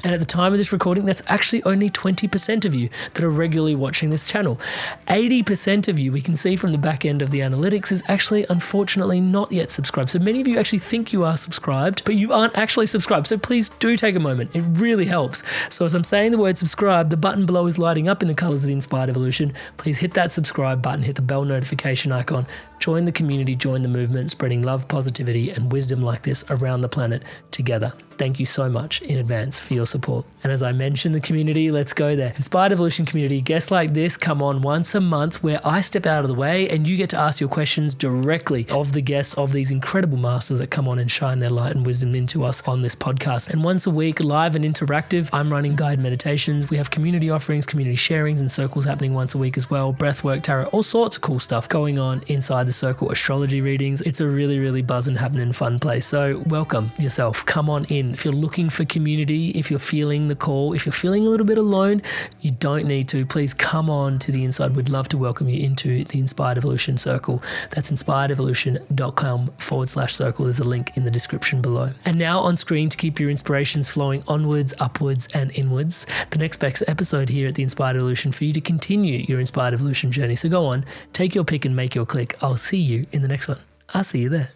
And at the time of this recording, that's actually only 20% of you that are regularly watching this channel. 80% of you, we can see from the back end of the analytics, is actually unfortunately not yet subscribed. So many of you actually think you are subscribed, but you aren't actually subscribed. So please do take a moment. It really helps. So as I'm saying the word subscribe, the button below is lighting up in the colors of the Inspired Evolution. Please hit that subscribe button, hit the bell notification icon, join the community, join the movement, spreading love, positivity, and wisdom like this around the planet together. Thank you so much in advance for your support. And as I mentioned, the community, let's go there. Inspired Evolution community, guests like this come on once a month where I step out of the way and you get to ask your questions directly of the guests of these incredible masters that come on and shine their light and wisdom into us on this podcast. And once a week, live and interactive, I'm running guided meditations. We have community offerings, community sharings, and circles happening once a week as well. Breathwork, tarot, all sorts of cool stuff going on inside the circle. Astrology readings. It's a really, really buzzing, happening, fun place. So welcome yourself. Come on in. If you're looking for community, if you're feeling the call, if you're feeling a little bit alone, you don't need to. Please come on to the inside. We'd love to welcome you into the Inspired Evolution Circle. That's inspiredevolution.com/circle. There's a link in the description below. And now on screen to keep your inspirations flowing onwards, upwards, and inwards, the next best episode here at the Inspired Evolution for you to continue your Inspired Evolution journey. So go on, take your pick and make your click. I'll see you in the next one. I'll see you there.